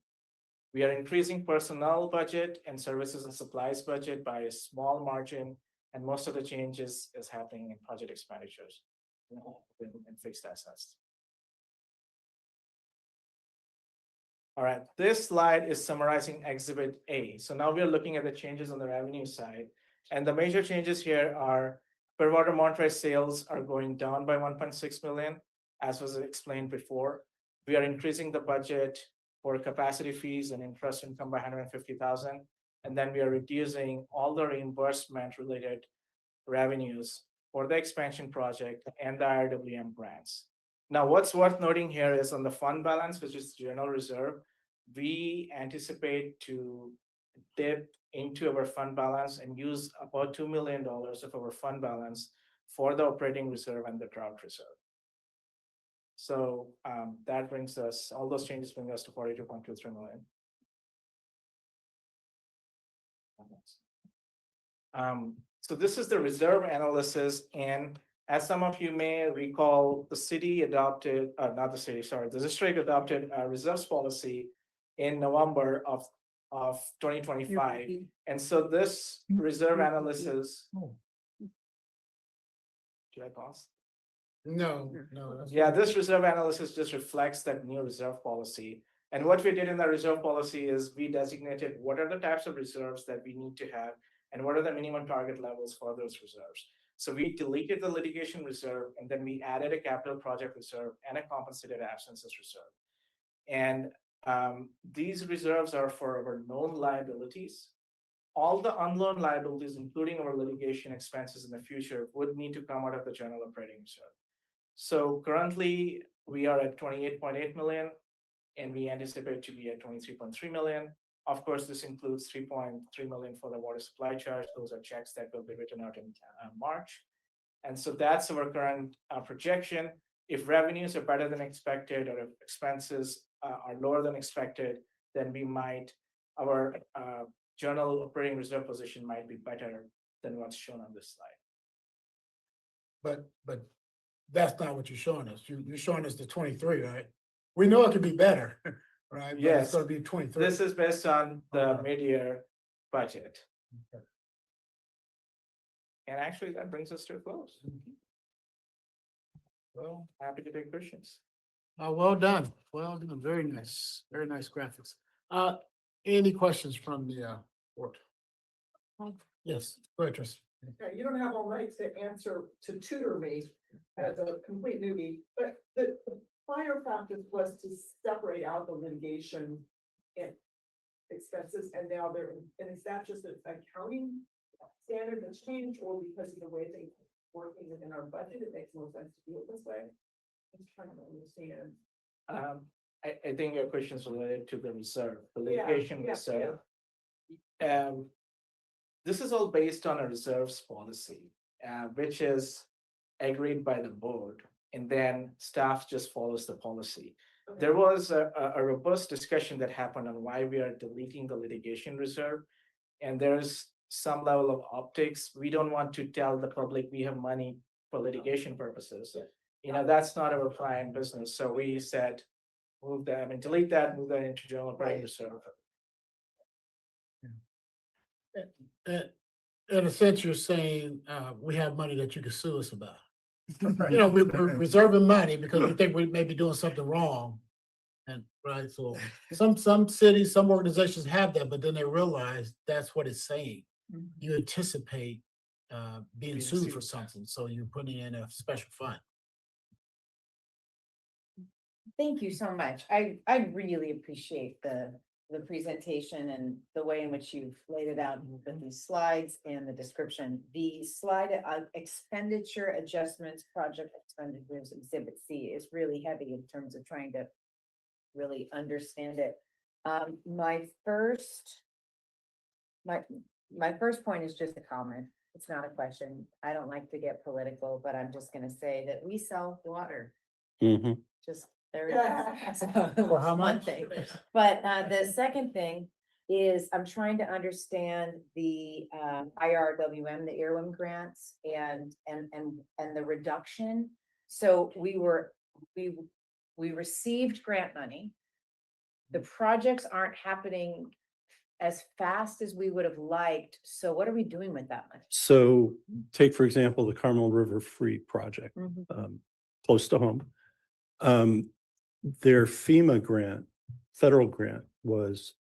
Speaker 8: We are increasing personnel budget and services and supplies budget by a small margin, and most of the changes is happening in project expenditures and fixed assets. All right, this slide is summarizing Exhibit A. So now we are looking at the changes on the revenue side. And the major changes here are per water Monterey sales are going down by 1.6 million, as was explained before. We are increasing the budget for capacity fees and interest income by 150,000. And then we are reducing all the reimbursement related revenues for the expansion project and the IRWM grants. Now, what's worth noting here is on the fund balance, which is general reserve, we anticipate to dip into our fund balance and use about $2 million of our fund balance for the operating reserve and the drought reserve. So that brings us, all those changes bring us to 42.23 million. So this is the reserve analysis, and as some of you may recall, the city adopted, not the city, sorry, the district adopted a reserves policy in November of 2025. And so this reserve analysis, did I pause?
Speaker 1: No.
Speaker 8: Yeah, this reserve analysis just reflects that new reserve policy. And what we did in the reserve policy is we designated what are the types of reserves that we need to have and what are the minimum target levels for those reserves. So we deleted the litigation reserve, and then we added a capital project reserve and a compensated absences reserve. And these reserves are for our known liabilities. All the unknown liabilities, including our litigation expenses in the future, would need to come out of the general operating reserve. So currently we are at 28.8 million, and we anticipate to be at 23.3 million. Of course, this includes 3.3 million for the water supply charge. Those are checks that will be written out in March. And so that's our current projection. If revenues are better than expected or if expenses are lower than expected, then we might, our general operating reserve position might be better than what's shown on this slide.
Speaker 1: But that's not what you're showing us. You're showing us the 23, right? We know it could be better, right? But
Speaker 8: Yes.
Speaker 1: It's gonna be 23.
Speaker 8: This is based on the mid-year budget.
Speaker 1: Okay.
Speaker 8: And actually, that brings us to a close.
Speaker 1: Well,
Speaker 8: Happy to take questions.
Speaker 1: well done. Well done. Very nice graphics. Any questions from the board? Yes, go ahead, Tris.
Speaker 18: Okay, you don't have all night to answer, to tutor me as a complete newbie, but the prior practice was to separate out the litigation and expenses, and now and is that just an accounting standard that's changed, or because of the way they working within our budget, it makes more sense to do it this way? I'm just trying to understand.
Speaker 8: I think your question is related to the reserve, the
Speaker 18: Yeah,
Speaker 8: litigation
Speaker 18: yeah,
Speaker 8: reserve. This is all based on a reserves policy, which is agreed by the board, and then staff just follows the policy.
Speaker 18: Okay.
Speaker 8: There was a robust discussion that happened on why we are deleting the litigation reserve, and there's some level of optics. We don't want to tell the public we have money for litigation purposes. You know, that's not our prime business. So we said, move that, delete that, move that into general operating reserve.
Speaker 1: In a sense, you're saying, we have money that you can sue us about. You know, we're reserving money because we think we may be doing something wrong. And right, so some cities, some organizations have that, but then they realize that's what it's saying. You anticipate being sued for something, so you're putting in a special fund.
Speaker 10: Thank you so much. I really appreciate the presentation and the way in which you've laid it out with these slides and the description. The slide expenditure adjustments, project expenditures, exhibit C is really heavy in terms of trying to really understand it. My first point is just a comment. It's not a question. I don't like to get political, but I'm just gonna say that we sell water. Just there it is. So,
Speaker 1: For how
Speaker 10: one
Speaker 1: much?
Speaker 10: thing. But the second thing, is I'm trying to understand the IRWM, the earworm grants and the reduction. So we received grant money. The projects aren't happening as fast as we would have liked. So what are we doing with that money?
Speaker 7: So take, for example, the Carmel River Free Project, close to home. Their FEMA grant, federal grant, was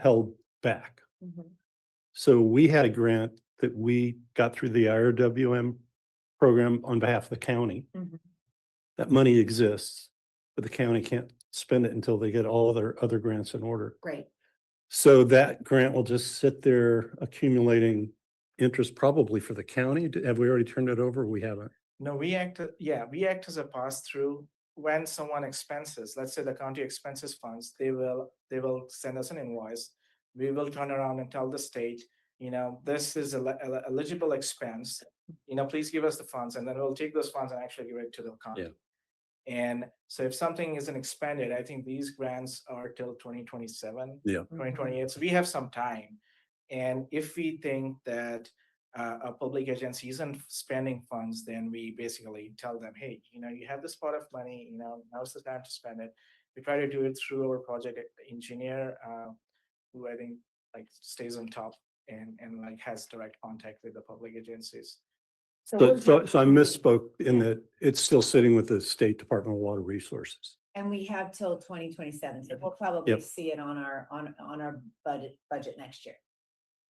Speaker 7: held back. So we had a grant that we got through the IRWM program on behalf of the county. That money exists, but the county can't spend it until they get all their other grants in order.
Speaker 10: Great.
Speaker 7: So that grant will just sit there accumulating interest probably for the county. Have we already turned it over? We haven't.
Speaker 8: No, we act as a pass-through when someone expenses, let's say the county expenses funds, they will send us an invoice. We will turn around and tell the state, this is a eligible expense, please give us the funds, and then we'll take those funds and actually give it to the county. And so if something isn't expended, I think these grants are till 2027, 2028. So we have some time. And if we think that a public agency isn't spending funds, then we basically tell them, hey, you have this pot of money, now's the time to spend it. We try to do it through our project engineer, who I think stays on top and has direct contact with the public agencies.
Speaker 7: So I misspoke in that it's still sitting with the State Department of Water Resources.
Speaker 10: And we have till 2027, so we'll probably see it on our budget next year.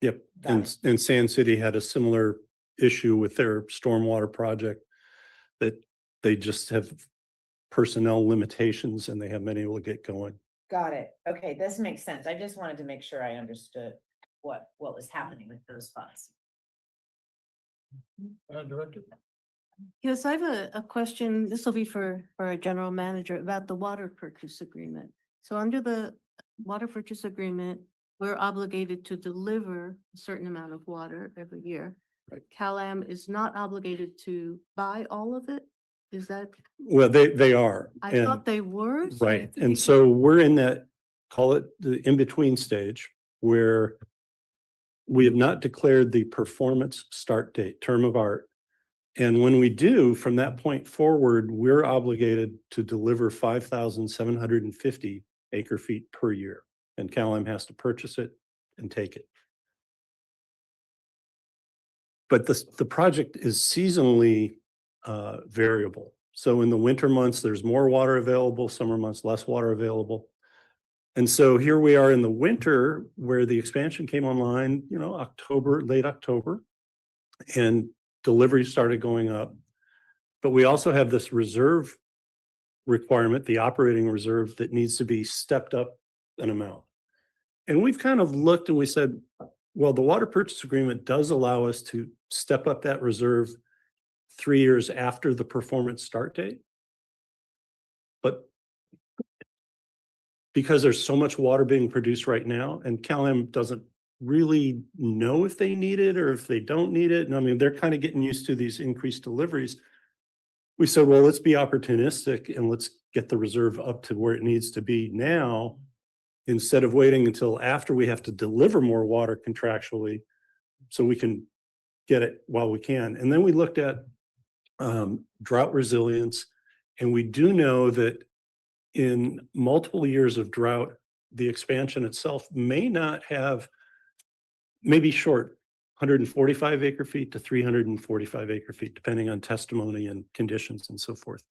Speaker 7: Yep, and Sand City had a similar issue with their stormwater project, that they just have personnel limitations and they haven't been able to get going.
Speaker 10: Got it. Okay, this makes sense. I just wanted to make sure I understood what was happening with those funds.
Speaker 1: Director?
Speaker 17: Yes, I have a question. This will be for our general manager about the water purchase agreement. So under the water purchase agreement, we're obligated to deliver a certain amount of water every year.
Speaker 7: Right.
Speaker 17: CalAm is not obligated to buy all of it. Is that?
Speaker 7: Well, they are.
Speaker 17: I thought they were. So
Speaker 7: Right, and so we're in that, call it the in-between stage, where we have not declared the performance start date, term of art. And when we do, from that point forward, we're obligated to deliver 5,750 acre feet per year. And CalAm has to purchase it and take it. But the project is seasonally variable. So in the winter months, there's more water available, summer months, less water available. And so here we are in the winter where the expansion came online, October, late October, and delivery started going up. But we also have this reserve requirement, the operating reserve, that needs to be stepped up an amount. And we've kind of looked and we said, well, the water purchase agreement does allow us to step up that reserve 3 years after the performance start date. But because there's so much water being produced right now, and CalAm doesn't really know if they need it or if they don't need it. And I mean, they're kind of getting used to these increased deliveries. We said, well, let's be opportunistic and let's get the reserve up to where it needs to be now, instead of waiting until after we have to deliver more water contractually, so we can get it while we can. And then we looked at drought resilience, and we do know that in multiple years of drought, the expansion itself may not have, maybe short 145 acre feet to 345 acre feet, depending on testimony and conditions and so forth.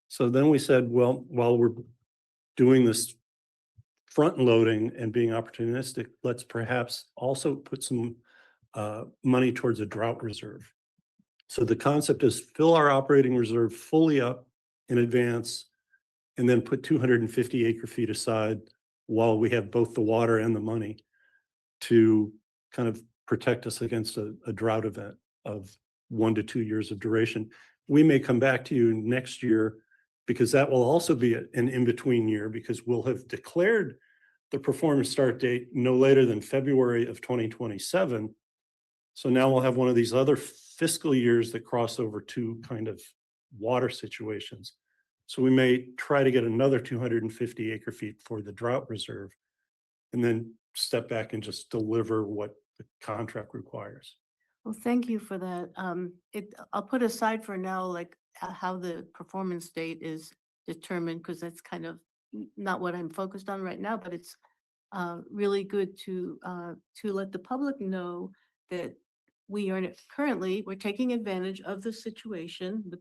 Speaker 7: So then we said, well, while we're doing this front loading and being opportunistic, let's perhaps also put some money towards a drought reserve. So the concept is fill our operating reserve fully up in advance, and then put 250 acre feet aside while we have both the water and the money to kind of protect us against a drought event of 1 to 2 years of duration. We may come back to you next year, because that will also be an in-between year, because we'll have declared the performance start date no later than February of 2027. So now we'll have one of these other fiscal years that cross over two kind of water situations. So we may try to get another 250 acre feet for the drought reserve, and then step back and just deliver what the contract requires.
Speaker 17: Well, thank you for that. I'll put aside for now, like how the performance date is determined, because that's kind of not what I'm focused on right now, but it's really good to let the public know that we are currently, we're taking advantage of the situation with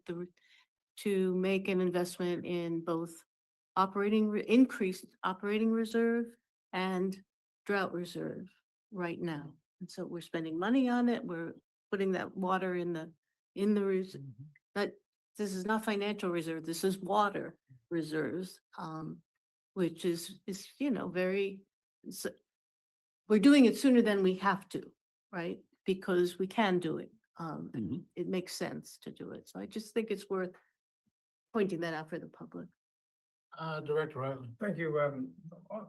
Speaker 17: to make an investment in both increased operating reserve and drought reserve right now. And so we're spending money on it. We're putting that water in the reserve. But this is not financial reserve. This is water reserves, which is, very, we're doing it sooner than we have to, right? Because we can do it. And it makes sense to do it. So I just think it's worth pointing that out for the public.
Speaker 1: Director Riley.
Speaker 9: Thank you.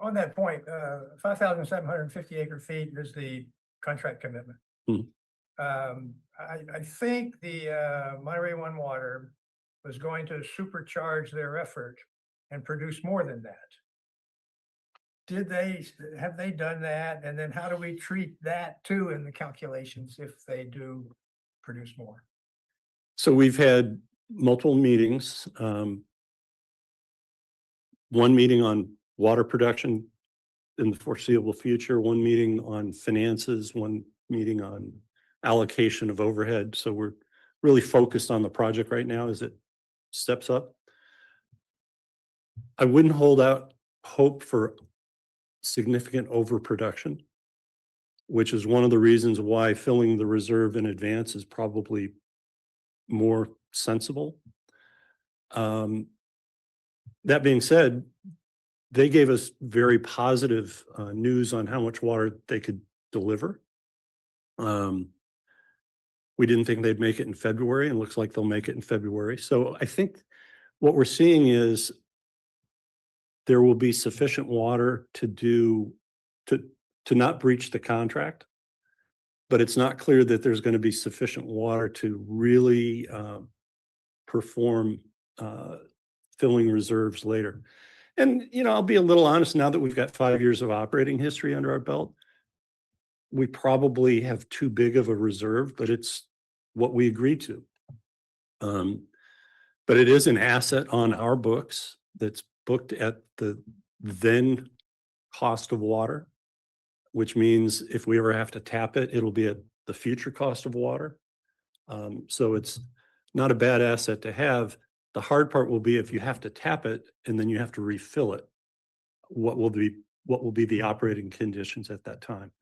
Speaker 9: On that point, 5,750 acre feet is the contract commitment. I think the Monterey One Water was going to supercharge their effort and produce more than that. Have they done that? And then how do we treat that too in the calculations if they do produce more?
Speaker 7: So we've had multiple meetings. One meeting on water production in the foreseeable future, one meeting on finances, one meeting on allocation of overhead. So we're really focused on the project right now as it steps up. I wouldn't hold out hope for significant overproduction, which is one of the reasons why filling the reserve in advance is probably more sensible. That being said, they gave us very positive news on how much water they could deliver. We didn't think they'd make it in February, and it looks like they'll make it in February. So I think what we're seeing is there will be sufficient water to not breach the contract, but it's not clear that there's going to be sufficient water to really perform filling reserves later. And, I'll be a little honest, now that we've got 5 years of operating history under our belt, we probably have too big of a reserve, but it's what we agreed to. But it is an asset on our books that's booked at the then cost of water, which means if we ever have to tap it, it'll be at the future cost of water. So it's not a bad asset to have. The hard part will be if you have to tap it and then you have to refill it, what will be the operating conditions at that time?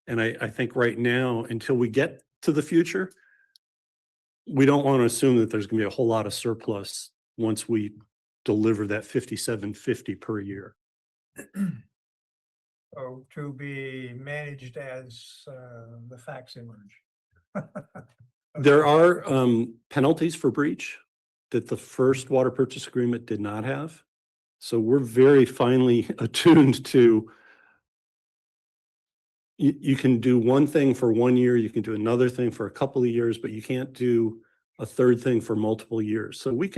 Speaker 7: And I think right now, until we get to the future, we don't want to assume that there's going to be a whole lot of surplus once we deliver that 5,750 per year.
Speaker 9: So to be managed as the facts emerge.
Speaker 7: There are penalties for breach that the first water purchase agreement did not have. So we're very finely attuned to, you can do one thing for 1 year, you can do another thing for a couple of years, but you can't do a third thing for multiple years. So we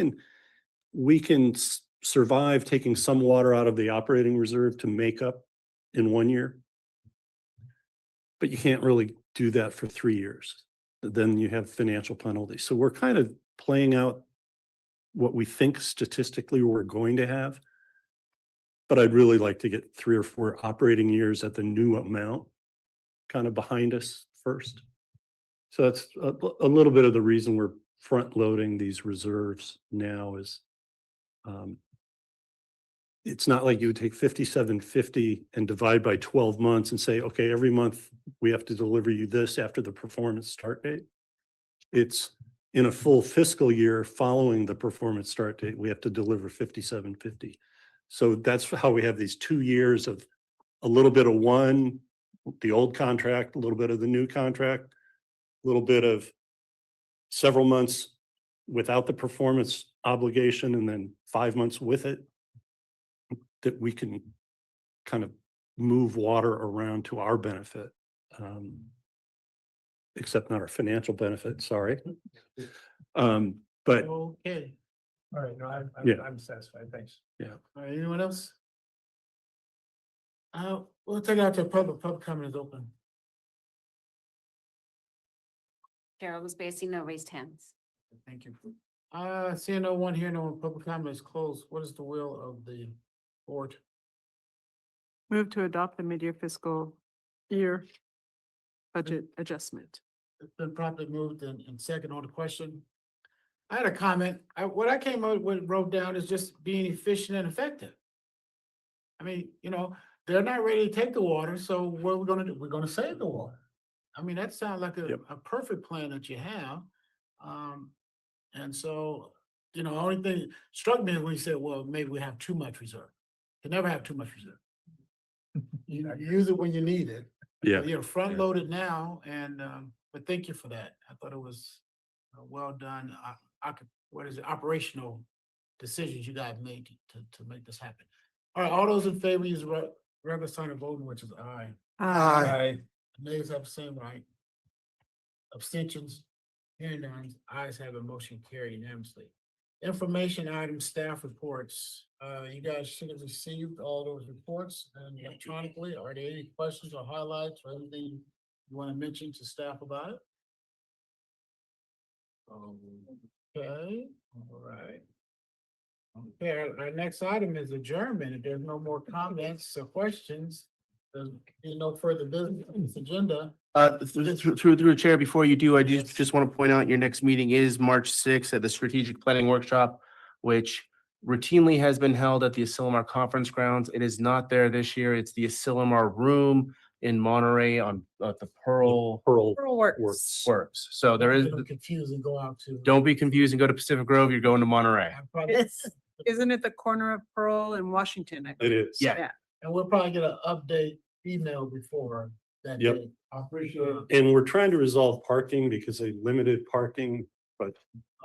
Speaker 7: can survive taking some water out of the operating reserve to make up in 1 year, but you can't really do that for 3 years. Then you have financial penalties. So we're kind of playing out what we think statistically we're going to have, but I'd really like to get 3 or 4 operating years at the new amount kind of behind us first. So that's a little bit of the reason we're front loading these reserves now is it's not like you would take 5,750 and divide by 12 months and say, okay, every month we have to deliver you this after the performance start date. It's in a full fiscal year following the performance start date, we have to deliver 5,750. So that's how we have these 2 years of a little bit of one, the old contract, a little bit of the new contract, a little bit of several months without the performance obligation, and then 5 months with it, that we can kind of move water around to our benefit, except not our financial benefit, sorry. But
Speaker 1: Okay.
Speaker 9: All right, no,
Speaker 7: Yeah.
Speaker 9: I'm satisfied, thanks.
Speaker 7: yeah.
Speaker 1: All right, anyone else? We'll take it out to public comment is open.
Speaker 3: Cheryl was I see no raised hands.
Speaker 1: Thank you. Seeing no one here, no one public comment is closed. What is the will of the board?
Speaker 13: Move to adopt the mid-year fiscal year budget adjustment.
Speaker 1: It's been properly moved and second on the question. I had a comment. What I came up with, wrote down is just being efficient and effective. I mean, you know, they're not ready to take the water, so what are we gonna do? We're gonna save the water. I mean, that sounds like a perfect plan that you have. And so, you know, the only thing struck me when you said, well, maybe we have too much reserve. You never have too much reserve. You use it when you need it.
Speaker 7: Yeah.
Speaker 1: You're front loaded now and, but thank you for that. I thought it was well done. What is it? Operational decisions you guys made to make this happen. All right, all those in favor use regular sign of voting, which is aye.
Speaker 9: Aye.
Speaker 1: Nays have the same right. Abstentions, hearing none, ayes have a motion carried unanimously. Information items, staff reports. You guys should have received all those reports electronically. Are there any questions or highlights or anything you want to mention to staff about it? Okay, all right. Okay, our next item is adjournment. If there's no more comments or questions, there's no further business on this agenda.
Speaker 11: Through the chair, before you do, I just want to point out your next meeting is March 6th at the Strategic Planning Workshop, which routinely has been held at the Asilomar Conference Grounds. It is not there this year. It's the Asilomar Room in Monterey on the Pearl
Speaker 12: Works.
Speaker 11: Works. So there is,
Speaker 1: Don't confuse and go out to.
Speaker 11: don't be confused and go to Pacific Grove. You're going to Monterey.
Speaker 13: Isn't it the corner of Pearl and Washington? I believe?
Speaker 7: It is.
Speaker 11: Yeah.
Speaker 1: And we'll probably get an update email before that
Speaker 7: Yep.
Speaker 1: day. I appreciate it.
Speaker 7: And we're trying to resolve parking because they limited parking, but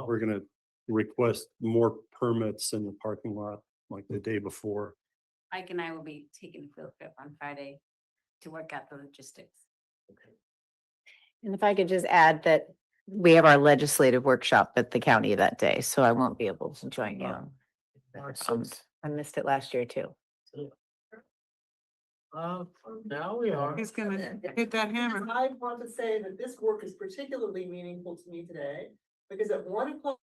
Speaker 7: we're gonna request more permits in the parking lot like the day before.
Speaker 3: Ike and I will be taking a field trip on Friday to work out the logistics.
Speaker 10: And if I could just add that we have our legislative workshop at the county that day, so I won't be able to join you.
Speaker 1: March
Speaker 10: Um,
Speaker 1: 6th.
Speaker 10: I missed it last year too.
Speaker 1: Now we are.
Speaker 13: He's gonna hit that hammer.
Speaker 18: I want to say that this work is particularly meaningful to me today, because at 1 o'clock